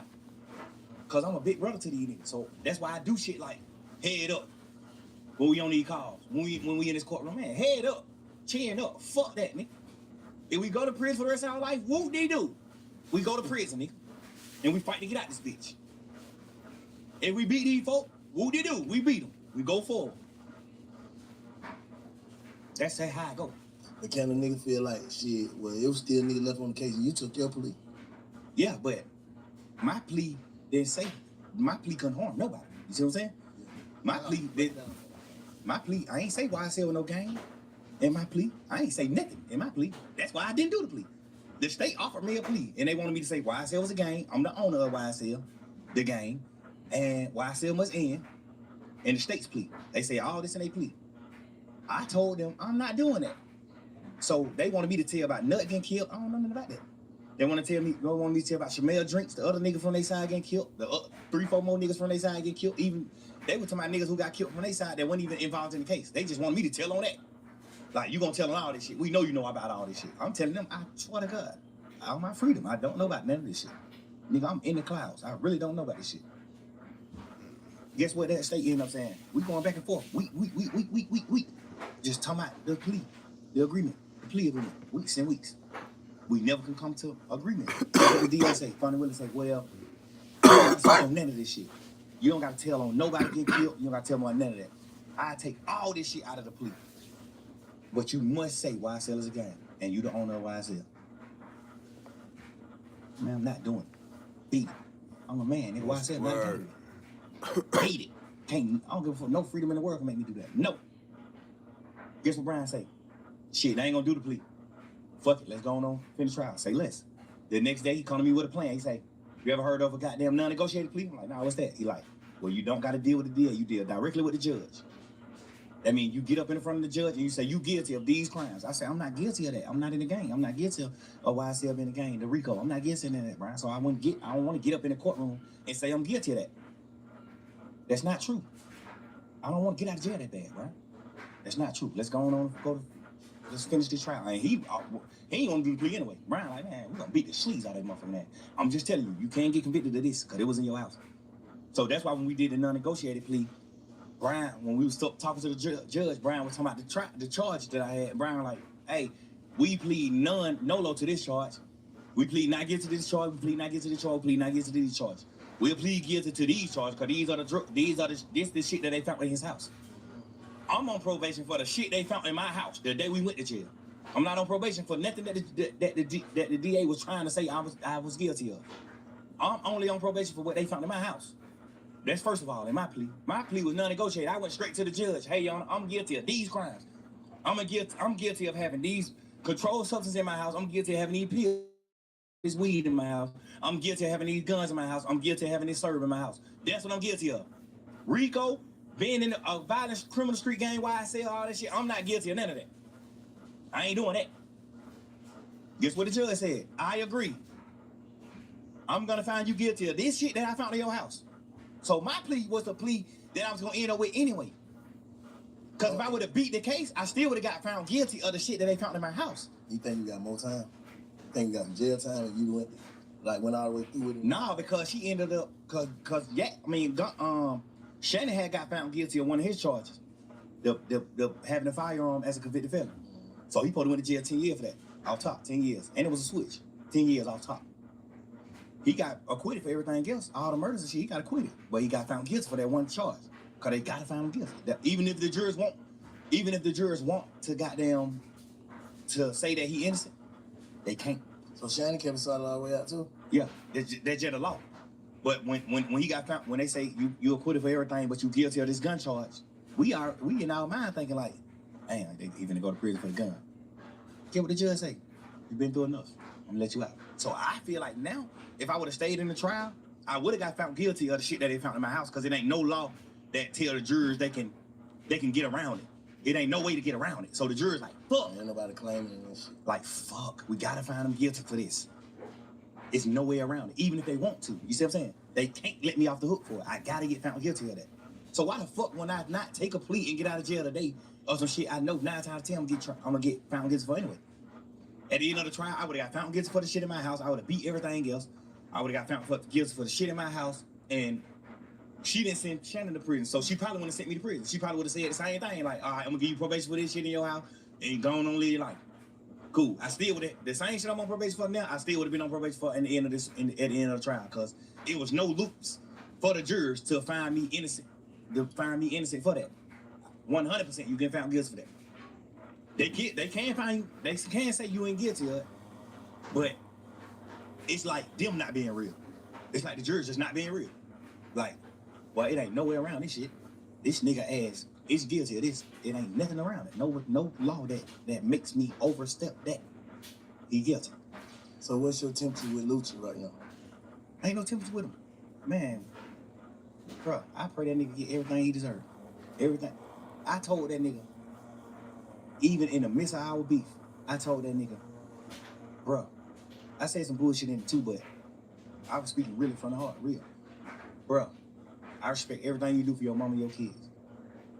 cause I'm a big brother to these niggas. So that's why I do shit like head up when we on these calls. When we in this courtroom, man, head up, chin up. Fuck that, nigga. If we go to prison for the rest of our life, whoop-de-doo. We go to prison, nigga. And we fight to get out this bitch. If we beat these folk, whoop-de-doo, we beat them. We go forward. That's how I go. But can a nigga feel like, shit, well, it was still nigga left on the case and you took your plea? Yeah, but my plea didn't say, my plea couldn't harm nobody. You see what I'm saying? My plea, I ain't say YSL with no gang in my plea. I ain't say nothing in my plea. That's why I didn't do the plea. The state offered me a plea, and they wanted me to say YSL was a gang. I'm the owner of YSL, the gang, and YSL must end, and the state's plea. They say all this in their plea. I told them I'm not doing that. So they wanted me to tell about Nut getting killed. I don't know nothing about that. They want to tell me, want me to tell about Shamel Drinks, the other nigga from their side getting killed, the 3-4 more niggas from their side getting killed. Even they were talking about niggas who got killed from their side that weren't even involved in the case. They just want me to tell on that. Like, you gonna tell them all this shit. We know you know about all this shit. I'm telling them, I swear to God, all my freedom. I don't know about none of this shit. Nigga, I'm in the clouds. I really don't know about this shit. Guess what that state ended up saying? We going back and forth. Week. Just talking about the plea, the agreement, the plea agreement. Weeks and weeks. We never can come to agreement. The DA say, Fonnie Willis say, well, you don't gotta none of this shit. You don't gotta tell on nobody getting killed. You don't gotta tell them on none of that. I take all this shit out of the plea. But you must say YSL is a gang, and you the owner of YSL. Man, I'm not doing it. Beat it. I'm a man. Nigga, YSL not a gang. Beat it. Can't. I don't give a fuck. No freedom in the world can make me do that. No. Guess what Brian say? Shit, I ain't gonna do the plea. Fuck it. Let's go on. Finish trial. Say less. The next day he come to me with a plan. He say, you ever heard of a goddamn non-negotiated plea? I'm like, nah, what's that? He like, well, you don't gotta deal with the DA. You deal directly with the judge. That means you get up in front of the judge and you say, you guilty of these crimes. I say, I'm not guilty of that. I'm not in the gang. I'm not guilty of YSL being in the gang, the RICO. I'm not guilty of that, Brian. So I don't want to get up in the courtroom and say I'm guilty of that. That's not true. I don't want to get out of jail that bad, Brian. That's not true. Let's let's finish this trial. And he ain't gonna do the plea anyway. Brian like, man, we're gonna beat the sleaze out of that motherfucker, man. I'm just telling you, you can't get convicted of this because it was in your house. So that's why when we did the non-negotiated plea, Brian, when we was talking to the judge, Brian was talking about the charge that I had. Brian like, hey, we plead nolo to this charge. We plead not guilty to this charge. We plead not guilty to this charge. We plead not guilty to these charges. We'll plead guilty to these charges because this shit that they found in his house. I'm on probation for the shit they found in my house the day we went to jail. I'm not on probation for nothing that the DA was trying to say I was guilty of. I'm only on probation for what they found in my house. That's first of all in my plea. My plea was non-negotiated. I went straight to the judge. Hey, y'all, I'm guilty of these crimes. I'm guilty of having these controlled substances in my house. I'm guilty of having these pills, this weed in my house. I'm guilty of having these guns in my house. I'm guilty of having this serve in my house. That's what I'm guilty of. RICO, being in a violent criminal street gang, YSL, all that shit, I'm not guilty of none of that. I ain't doing that. Guess what the judge said? I agree. I'm gonna find you guilty of this shit that I found in your house. So my plea was the plea that I was gonna end up with anyway. Because if I would have beat the case, I still would have got found guilty of the shit that they found in my house. You think you got more time? You think you got some jail time and you went all the way through with it? Nah, because she ended up, Shannon had got found guilty of one of his charges. The having a firearm as a convicted felon. So he probably went to jail 10 years for that. Off top, 10 years. And it was a switch. 10 years off top. He got acquitted for everything else. All the murders and shit, he got acquitted. But he got found guilty for that one charge. Because they got to find him guilty. Even if the jurors want to goddamn, to say that he innocent, they can't. So Shannon kept us all the way out too? Yeah, that's just the law. But when he got found, when they say you acquitted for everything, but you guilty of this gun charge, we in our mind thinking like, damn, they even go to prison for the gun. Get what the judge say. You've been through enough. I'm gonna let you out. So I feel like now, if I would have stayed in the trial, I would have got found guilty of the shit that they found in my house, because it ain't no law that tell the jurors they can get around it. It ain't no way to get around it. So the jurors like, fuck. Ain't nobody claiming this shit. Like, fuck, we gotta find them guilty for this. It's no way around it, even if they want to. You see what I'm saying? They can't let me off the hook for it. I gotta get found guilty of that. So why the fuck would I not take a plea and get out of jail today or some shit I know 9 times out of 10 I'm gonna get found guilty for anyway? At the end of the trial, I would have got found guilty for the shit in my house. I would have beat everything else. I would have got found guilty for the shit in my house. And she didn't send Shannon to prison, so she probably wouldn't have sent me to prison. She probably would have said the same thing, like, all right, I'm gonna give you probation for this shit in your house and go on live your life. Cool. I still would have the same shit I'm on probation for now. I still would have been on probation for at the end of this, at the end of the trial, because it was no loops for the jurors to find me innocent. To find me innocent for that. 100%, you get found guilty for that. They can find you. They can say you ain't guilty of it, but it's like them not being real. It's like the jurors just not being real. Like, well, it ain't nowhere around this shit. This nigga ass is guilty of this. It ain't nothing around it. No law that makes me overstep that. He guilty. So what's your temperature with Luchi right now? Ain't no temperature with him. Man, bro, I pray that nigga get everything he deserves. Everything. I told that nigga, even in the midst of our beef, I told that nigga, bro, I said some bullshit in it too, but I was speaking really from the heart, real. Bro, I respect everything you do for your mama and your kids.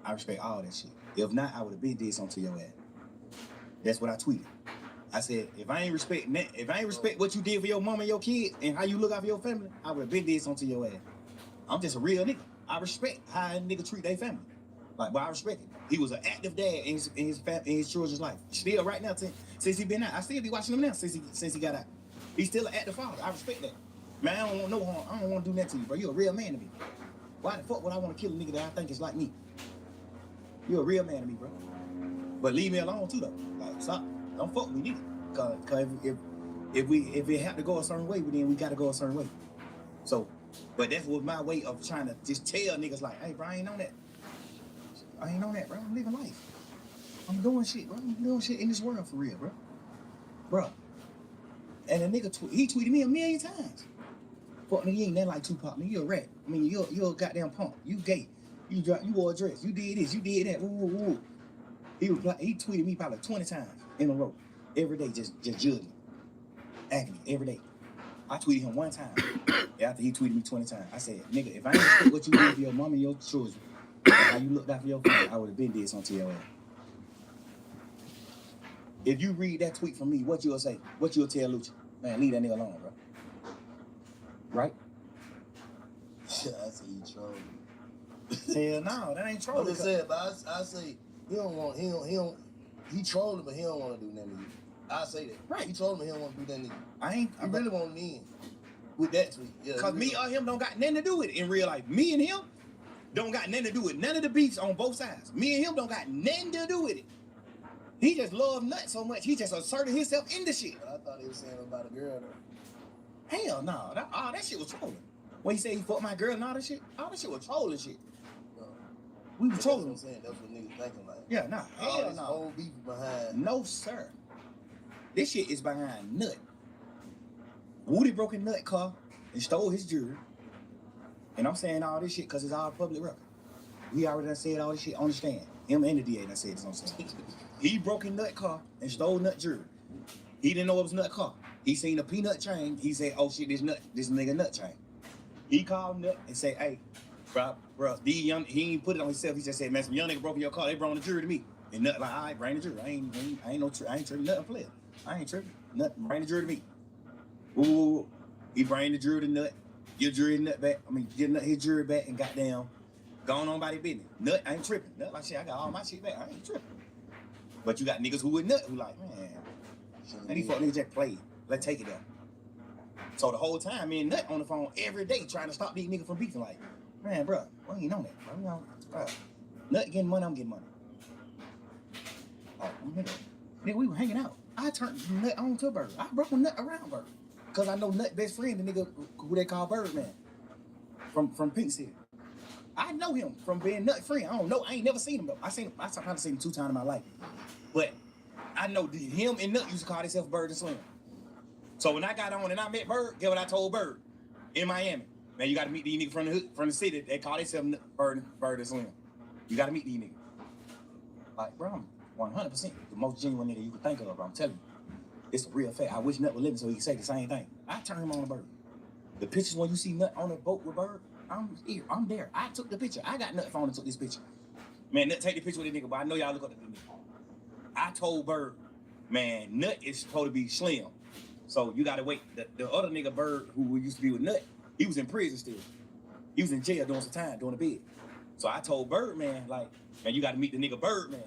I respect all that shit. If not, I would have been did something to your ass. That's what I tweeted. I said, if I ain't respect what you did for your mama and your kids and how you look out for your family, I would have been did something to your ass. I'm just a real nigga. I respect how a nigga treat their family. Like, but I respect it. He was an active dad in his children's life. Still right now, since he been out. I still be watching him now since he got out. He's still an active father. I respect that. Man, I don't want no harm. I don't want to do that to you, bro. You're a real man to me. Why the fuck would I want to kill a nigga that I think is like me? You're a real man to me, bro. But leave me alone too, though. Like, stop. Don't fuck with me neither. Cause if it have to go a certain way, then we gotta go a certain way. So, but that was my way of trying to just tell niggas like, hey, bro, I ain't on that. I ain't on that, bro. I'm living life. I'm doing shit, bro. I'm doing shit in this world for real, bro. Bro. And the nigga, he tweeted me 1,000,000 times. Fuck nigga, you ain't nothing like Tupac. Nigga, you a rat. I mean, you're a goddamn punk. You gay. You wore a dress. You did this. You did that. Ooh. He tweeted me probably 20 times in a row. Every day, just judging. Acting every day. I tweeted him one time after he tweeted me 20 times. I said, nigga, if I ain't respect what you did for your mama and your children, and how you looked out for your family, I would have been did something to your ass. If you read that tweet from me, what you'll say? What you'll tell Luchi? Man, leave that nigga alone, bro. Right? Yeah, I say he trolling. Hell no, that ain't trolling. I'm just saying, but I say he trolling, but he don't want to do nothing to you. I say that. Right. He trolling, but he don't want to do nothing to you. I really want to end with that tweet. Yeah, cause me or him don't got nothing to do with it in real life. Me and him don't got nothing to do with none of the beefs on both sides. Me and him don't got nothing to do with it. He just loved Nut so much, he just asserted himself in the shit. But I thought he was saying about a girl though. Hell no, that shit was trolling. When he said he fucked my girl and all that shit was trolling shit. We were trolling. That's what I'm saying. That's what niggas thinking like. Yeah, nah. Hell no. Whole beef behind. No, sir. This shit is behind Nut. Woody broke in Nut car and stole his jewelry. And I'm saying all this shit because it's all public record. We already done said all this shit on the stand. Him and the DA done said this on stand. He broke in Nut car and stole Nut jewelry. He didn't know it was Nut car. He seen a peanut chain. He said, oh shit, this nigga Nut chain. He called Nut and said, hey, bro, he ain't put it on himself. He just said, man, some young nigga broke in your car. They brought the jury to me. And Nut like, all right, bring the jury. I ain't tripping, nothing player. I ain't tripping. Nut, bring the jury to me. Ooh, he bring the jury to Nut. Get jury Nut back. Get Nut his jury back and goddamn, gone on by their business. Nut, I ain't tripping. Nut like, shit, I got all my shit back. I ain't tripping. But you got niggas who with Nut who like, man, and these fuck niggas just play. Let's take it there. So the whole time, me and Nut on the phone every day trying to stop these niggas from beefing. Like, man, bro, why you know that? Bro, Nut getting money, I'm getting money. Oh, nigga, we were hanging out. I turned Nut on to Bird. I broke Nut around Bird. Because I know Nut best friend, the nigga who they call Birdman. From Pink City. I know him from being Nut friend. I don't know. I ain't never seen him though. I probably seen him 2 times in my life. But I know him and Nut used to call themselves Bird and Slim. So when I got on and I met Bird, get what I told Bird in Miami. Man, you got to meet these niggas from the hood, from the city. They call themselves Bird and Slim. You got to meet these niggas. Like, bro, I'm 100% the most genuine nigga you can think of, bro. I'm telling you. It's a real fact. I wish Nut was living so he could say the same thing. I turned him on to Bird. The pictures when you see Nut on the boat with Bird, I'm here. I'm there. I took the picture. I got Nut phone and took this picture. Man, Nut take the picture with this nigga, but I know y'all look up at the nigga. I told Bird, man, Nut is supposed to be slim. So you gotta wait. The other nigga Bird, who used to be with Nut, he was in prison still. He was in jail doing some time, doing a bid. So I told Bird, man, like, man, you gotta meet the nigga Bird, man.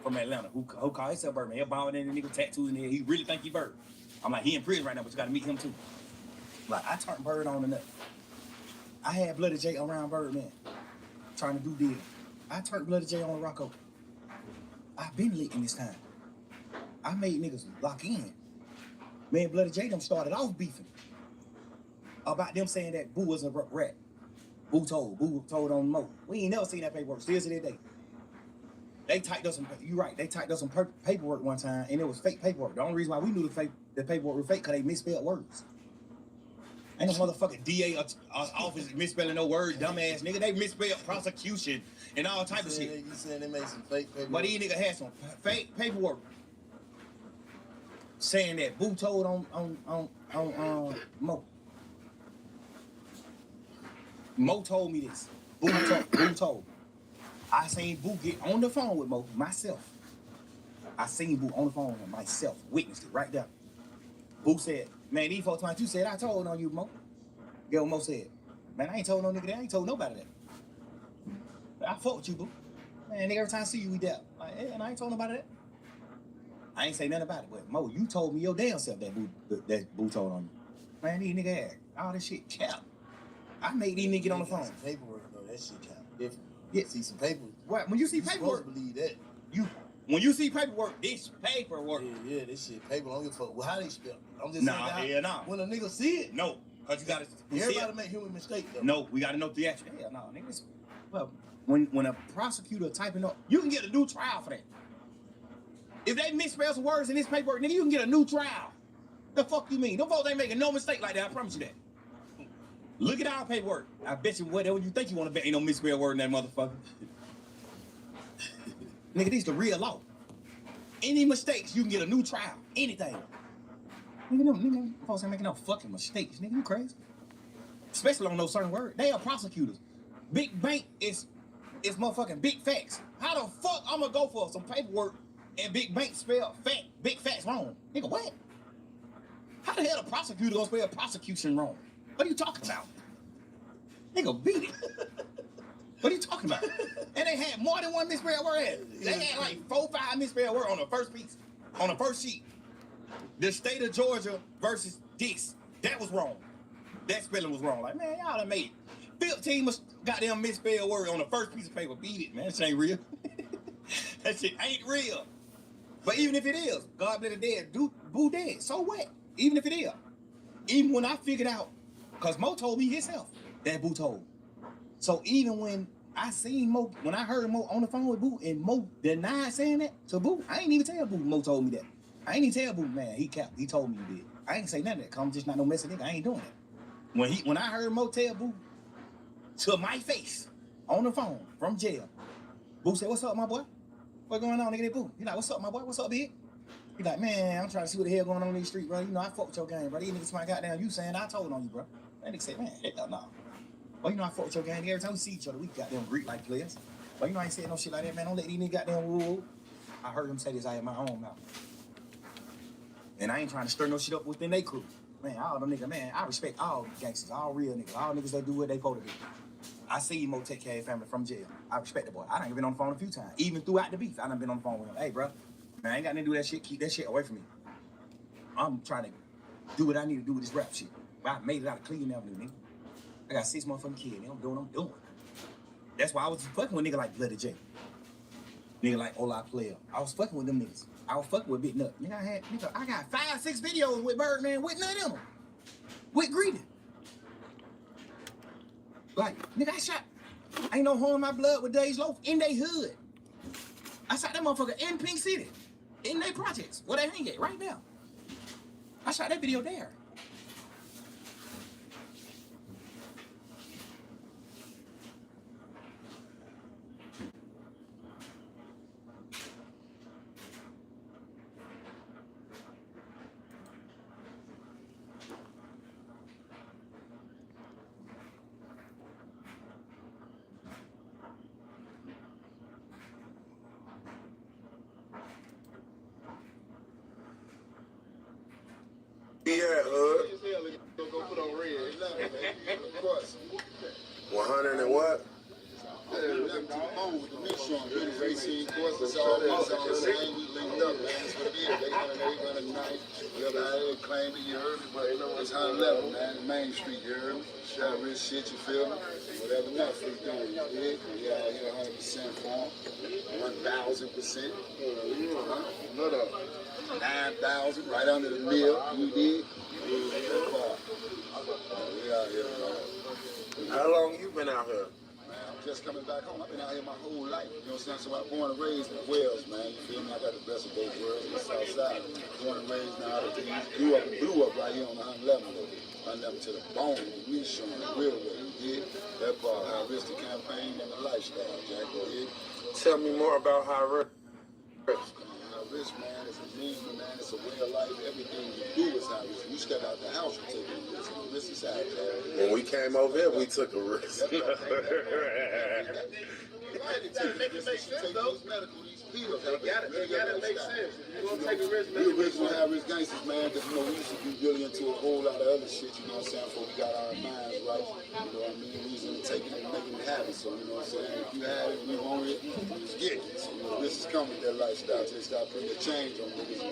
from Atlanta who called himself Birdman. He bowing in the nigga tattoos in there. He really think he Bird. I'm like, he in prison right now, but you gotta meet him too. Like, I turned Bird on and up. I had Bloody J around Birdman, trying to do deal. I turned Bloody J on Rocco. I've been lit in this time. I made niggas lock in. Man, Bloody J them started off beefing about them saying that Boo was a rat. Boo told on Mo. We ain't never seen that paperwork. Still to this day. They typed up some. You right. They typed up some paperwork one time, and it was fake paperwork. The only reason why we knew the paperwork was fake because they misspelled words. Ain't no motherfucking DA office misspelling no words, dumbass nigga. They misspelled prosecution and all type of shit. You saying they made some fake paperwork? But these niggas had some fake paperwork saying that Boo told on Mo. Mo told me this. Boo told. I seen Boo get on the phone with Mo myself. I seen Boo on the phone with myself. Witnessed it right there. Boo said, man, these folks you said I told on you, Mo. Get what Mo said. Man, I ain't told no nigga that. I ain't told nobody that. I fought with you, Boo. Man, nigga, every time I see you, we doubt. Like, hey, and I ain't told nobody that. I ain't say nothing about it, but Mo, you told me your damn self that Boo told on you. Man, these nigga ass, all this shit cap. I made these niggas get on the phone. Paperwork, though, that shit count different. Yeah. See some paperwork. What? When you see paperwork, supposed to believe that. When you see paperwork, this paperwork. Yeah, this shit paper. I don't give a fuck. Well, how they spell it? I'm just saying. Nah. When a nigga see it, no, cause you gotta. Everybody make human mistake though. No, we gotta know theatrical. Hell no, niggas. Well, when a prosecutor typing up, you can get a new trial for that. If they misspell some words in this paperwork, nigga, you can get a new trial. The fuck you mean? Them folks ain't making no mistake like that. I promise you that. Look at our paperwork. I bet you whatever you think you want to bet ain't no misspelled word in that motherfucker. Nigga, this the real law. Any mistakes, you can get a new trial. Anything. Nigga, folks ain't making no fucking mistakes. Nigga, you crazy? Especially on those certain words. They are prosecutors. Big bank is motherfucking big facts. How the fuck I'm gonna go for some paperwork and big bank spell big facts wrong? Nigga, what? How the hell the prosecutor gonna spell prosecution wrong? What are you talking about? Nigga, beat it. What are you talking about? And they had more than one misspelled word. They had like 4 or 5 misspelled words on the first piece, on the first sheet. The state of Georgia versus this. That was wrong. That spelling was wrong. Like, man, y'all done made 15 goddamn misspelled word on the first piece of paper. Beat it, man. That shit ain't real. That shit ain't real. But even if it is, God bless the dead, Boo dead. So what? Even if it is. Even when I figured out, because Mo told me himself that Boo told. So even when I seen Mo, when I heard Mo on the phone with Boo and Mo denied saying that to Boo, I ain't even tell Boo Mo told me that. I ain't even tell Boo, man, he capped. He told me he did. I ain't say nothing of that, cause I'm just not no messy nigga. I ain't doing that. When I heard Mo tell Boo to my face on the phone from jail, Boo said, what's up, my boy? What going on, nigga? That Boo. He like, what's up, my boy? What's up, big? He like, man, I'm trying to see what the hell going on in these streets, bro. You know, I fuck with your game, bro. These niggas my goddamn you saying I told on you, bro. That nigga said, man, hell no. Well, you know I fuck with your gang. Every time we see each other, we goddamn Greek like players. But you know I ain't saying no shit like that, man. Don't let these niggas goddamn woo. I heard him say this out of my own mouth. And I ain't trying to stir no shit up within they crew. Man, all them niggas, man, I respect all gangsters, all real niggas, all niggas that do what they supposed to do. I see Mo take care of his family from jail. I respect the boy. I done been on the phone a few times. Even throughout the beef, I done been on the phone with him. Hey, bro, man, I ain't got nothing to do with that shit. Keep that shit away from me. I'm trying to do what I need to do with this rap shit. I made it out of Cleveland Avenue, nigga. I got 6 motherfucking kids. I'm doing what I'm doing. That's why I was fucking with nigga like Bloody J. Nigga like Ola Player. I was fucking with them niggas. I was fucking with Big Nut. Nigga, I got 5, 6 videos with Birdman with none of them. With Greedy. Like, nigga, I shot. Ain't no harm in my blood with Days Loaf in they hood. I shot that motherfucker in Pink City. In they projects. Where they hang at right now. I shot that video there. Yeah, hood. 100 and what? on with the meat showing. Really racing course. It's all the same. We linked up, man. That's what it is. 800, 809. The other day they claimed it, you heard me, but it's 111, man. The Main Street, you heard me? Shot rich shit, you feel me? Whatever Netflix doing, you dig? We out here 100% for them. 1,000%. What up? 9,000 right under the mill, you dig? We out here, man. How long you been out here? I'm just coming back home. I've been out here my whole life. You know what I'm saying? So I'm born and raised in Wales, man. You feel me? I got the best of both worlds on the south side. Born and raised now. Grew up and blew up right here on the 111 though. 111 to the bone, the meat showing, the real way, you dig? That part, high risk, the campaign, and the lifestyle, Jack, you dig? Tell me more about high risk. High risk, man, it's a movement, man. It's a way of life. Everything you do is high risk. You step out the house, you take a risk. The risk is high, Jack. When we came over here, we took a risk. Make it make sense, though. It gotta make sense. You're gonna take a risk, man. We original high-risk gangsters, man, because, you know, we used to be really into a whole lot of other shit, you know what I'm saying, before we got our minds right. You know what I mean? We was into taking it and making it happen, so, you know what I'm saying? If you had it, we wanted it, you was getting it. So, you know, this is coming with that lifestyle till they start putting a change on niggas.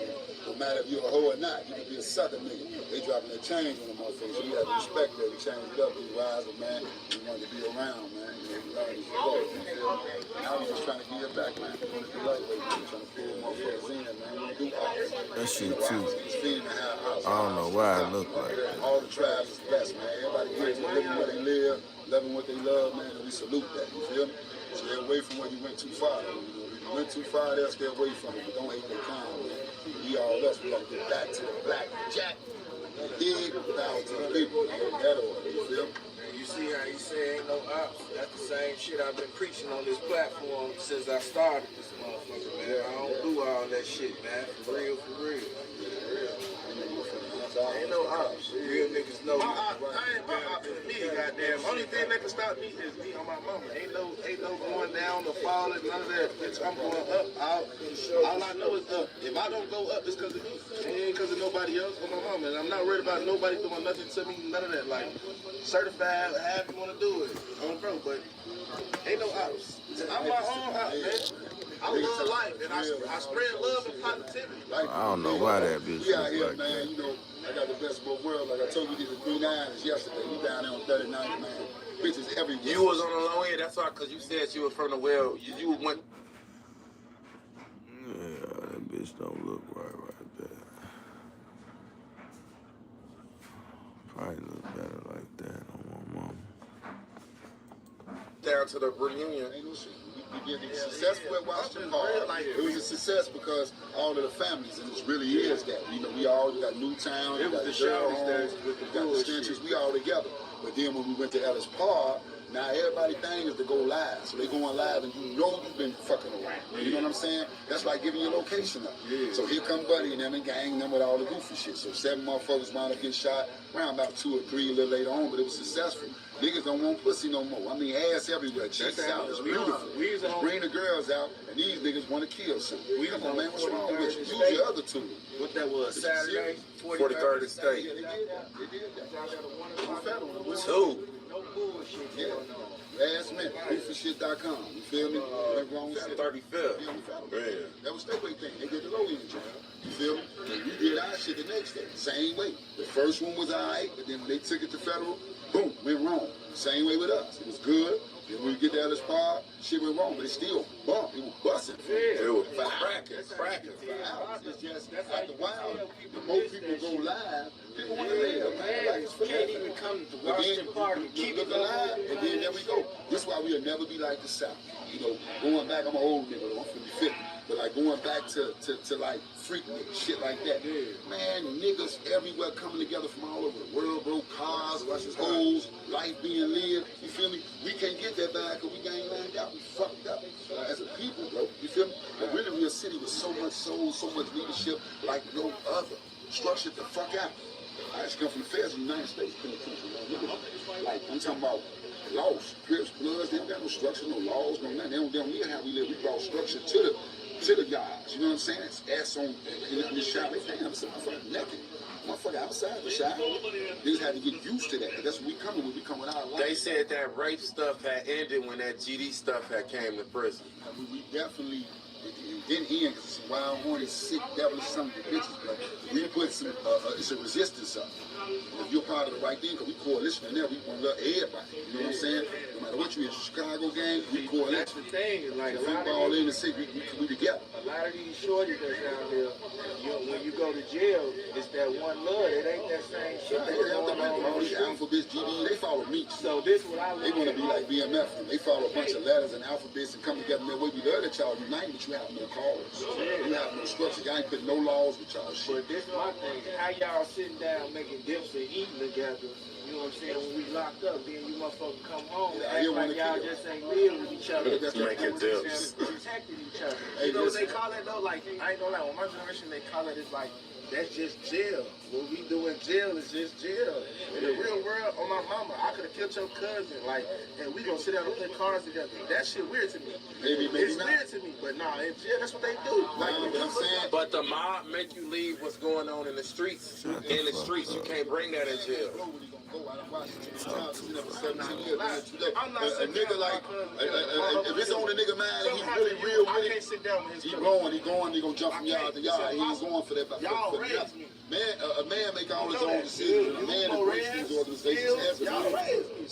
No matter if you're a hoe or not, you can be a sucker nigga. They dropping their change on them motherfuckers. So you have to respect that. We changed it up, we wiser, man. We wanted to be around, man. You know, we learned as we go. Now we just trying to get it back, man. We want to be right way. We're trying to pull motherfuckers in, man. We do all That shit too. I don't know why I look like that. All the tribes is blessed, man. Everybody gets living where they live, loving what they love, man, and we salute that, you feel me? Stay away from where you went too far. You know, if you went too far there, stay away from it, but don't hate their kind, man. We all us, we gotta get back to the black jack. Dig down to the people, that order, you feel me? You see how you say ain't no ops? That's the same shit I've been preaching on this platform since I started this motherfucker, man. I don't do all that shit, man. For real, for real. Ain't no ops. Real niggas know. I ain't my ops for me, goddamn. Only thing that can stop me is me on my mama. Ain't no going down or falling, none of that. Bitch, I'm going up. All I know is up. If I don't go up, it's because of me. It ain't because of nobody else or my mama. And I'm not worried about nobody doing nothing to me, none of that. Like, certified, however you want to do it. Bro, but ain't no ops. I'm my own op, man. I love life, and I spread love and positivity. I don't know why that bitch we out here, like man, that. You know, I got the best of both worlds. Like I told you, we did the 3-9s yesterday. We down there on 39, man. Bitches everywhere. You was on the low end, that's why, because you said you were from the well. You went. Yeah, that bitch don't look right there. Probably look better like that on my mama. Down to the reunion. Ain't no shit. We did it successful at Washington Park. It was a success because all of the families, and it really is that. You know, we all got Newtown, we got the Showers, we got the Stenches, we all together. But then when we went to Ellis Park, now everybody thing is to go live. So they going live and you know you've been fucking around. You know what I'm saying? That's like giving your location up. So here come Buddy and them and gang them with all the goofy shit. So 7 motherfuckers wound up getting shot around about 2 or 3 a little later on, but it was successful. Niggas don't want pussy no more. I mean, ass everywhere. Cheeks out. It's beautiful. Just bring the girls out, and these niggas want to kill some. Come on, man. What's wrong with you? Use your other two. What that was? Saturday? 43rd and State. Yeah, they did that. 2. No bullshit. Yeah. Last minute. Goofyshit.com. You feel me? Wrong shit. 35th. Yeah. That was their way thing. They did the low end job. You feel me? And we did our shit the next day. Same way. The first one was alright, but then when they took it to federal, boom, went wrong. Same way with us. It was good. Then when we get to Ellis Park, shit went wrong, but it still bumped. It was busting. It was cracking. It's just after a while, the more people go live, people want to live, man. Life is Can't even come to Washington Park and keep it alive. And then there we go. This is why we'll never be like the South. You know, going back, I'm an old nigga, I'm 50. But like going back to like freak niggas, shit like that. Man, niggas everywhere coming together from all over the world, bro. Cars, hoes, life being lived. You feel me? We can't get that back because we ganglanded out. We fucked up as a people, bro. You feel me? But really, we're a city with so much soul, so much leadership, like no other. Structured the fuck out. I just come from the feds in the United States. Like, I'm talking about laws, Crips, Bloods. They don't got no structure, no laws, no nothing. They don't need how we live. We brought structure to the yards. You know what I'm saying? It's ass on in the shop. They damn, some motherfucker naked. Motherfucker outside the shop. Niggas had to get used to that. Cause that's what we coming with. We come with our life. They said that rape stuff had ended when that GD stuff had came to prison. We definitely didn't end because some wild, horny, sick, devilish son of a bitches, but we put some, it's a resistance up. If you're part of the right thing, because we coalition in there, we want to love everybody. You know what I'm saying? No matter what you in, Chicago gang, we coalition. That's the thing. Like if we ball in and say we together. A lot of these shorties that's down there, when you go to jail, it's that one love. It ain't that same shit. All these alphabets, GD, they follow me. So this what I They want to be like BMF. They follow a bunch of letters and alphabets and come together in their way. We love that y'all unite, but you have no cause. You have no structure. Y'all ain't put no laws with y'all shit. But this is my thing. How y'all sitting down making dips and eating together? You know what I'm saying? When we locked up, then you motherfuckers come home and act like y'all just ain't live with each other. That's making dips. Protecting each other. You know what they call that though? Like, I ain't gonna lie, when my generation, they call it, it's like, that's just jail. What we do in jail is just jail. In the real world, on my mama, I could have killed your cousin. Like, and we gonna sit down and play cards together. That shit weird to me. Maybe it's not. weird to me, but nah, in jail, that's what they do. Like, but I'm saying. But the mob make you leave what's going on in the streets. In the streets, you can't bring that in jail. I'm not a nigga like, if it's on a nigga mind and he's really real with it, he gonna jump from yard to yard. He ain't going for that. A man make all his own decisions. A man embrace these organizations.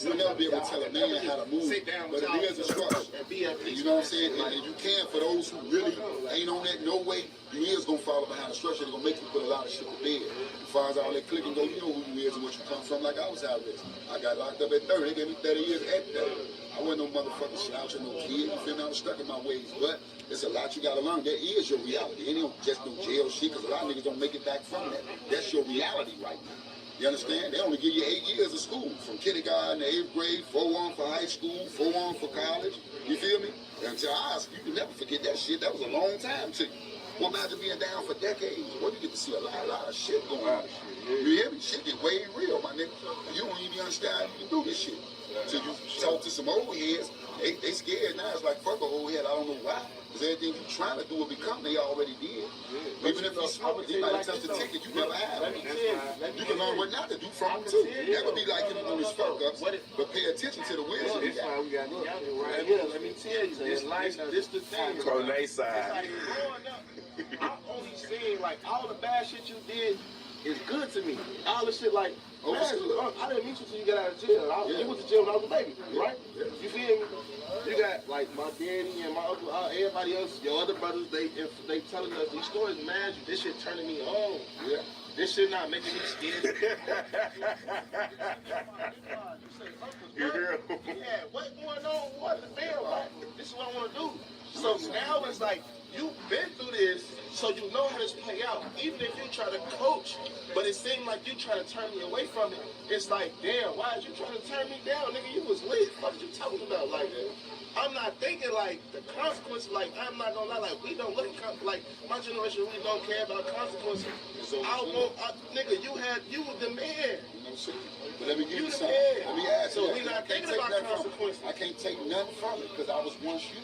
You'll never be able to tell a man how to move, but it is a structure. You know what I'm saying? And you can, for those who really ain't on that no way, you is gonna follow behind the structure. They're gonna make you put a lot of shit to bed. As far as all that clicking go, you know who you is and what you come from. Like I was out there. I got locked up at 30. They gave me 30 years at 30. I wasn't no motherfucking sloucher, no kid. You feel me? I was stuck in my ways. But it's a lot you gotta learn. That is your reality. It ain't just no jail shit, because a lot of niggas don't make it back from that. That's your reality right now. You understand? They only give you 8 years of school, from kindergarten to 8th grade, 4-1 for high school, 4-1 for college. You feel me? Until you can never forget that shit. That was a long time to you. Well, imagine being down for decades. Well, you get to see a lot of shit going on. You hear me? Shit get way real, my nigga. You don't even understand how you can do this shit. So you talk to some old heads, they scared now. It's like, fuck a old head, I don't know why. Because everything you trying to do or become, they already did. Even if you smoke it, they might have touched a ticket you never had. You can learn what not to do from them, too. Never be like him on his fuck ups, but pay attention to the wisdom he got. Let me tell you, this life, this the thing. On their side. Like, growing up, I'm only seeing, like, all the bad shit you did is good to me. All the shit, like, man, I didn't meet you till you got out of jail. You went to jail when I was a baby, right? You feel me? You got, like, my daddy and my uncle, everybody else, your other brothers, they telling us these stories, man, this shit turning me on. Yeah. This shit not making me scared. You hear? Yeah, what's going on? What the hell? Like, this is what I want to do. So now it's like, you've been through this, so you know how this play out. Even if you try to coach, but it seemed like you trying to turn me away from it, it's like, damn, why is you trying to turn me down? Nigga, you was lit. What are you talking about? Like, I'm not thinking like the consequences, like, I'm not gonna lie, like, we don't look at, like, my generation really don't care about consequences. Nigga, you were the man. But let me give you something. Let me ask you. So we not thinking about consequences. I can't take nothing from it because I was once you.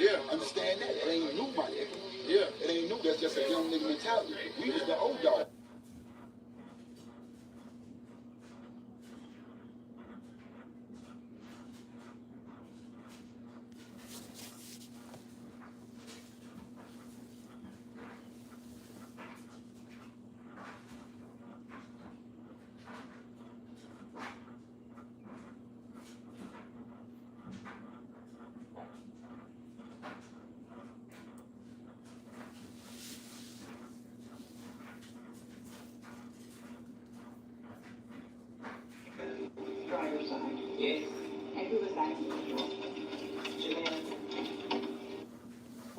Yeah. Understand that? It ain't new, my nigga. Yeah. It ain't new. That's just a young nigga mentality. We was the old dog.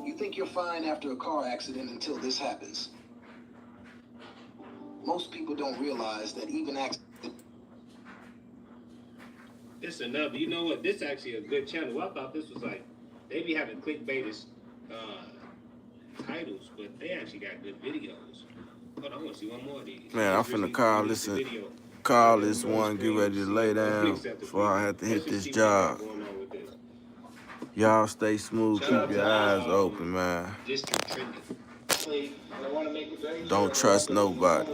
You think you're fine after a car accident until this happens. Most people don't realize that even accidents. This another, you know what? This actually a good channel. I thought this was like, they be having clickbaitist titles, but they actually got good videos. Hold on, I want to see one more of these. Man, I'm finna call this one, get ready to lay down before I have to hit this job. Y'all stay smooth, keep your eyes open, man. Don't trust nobody.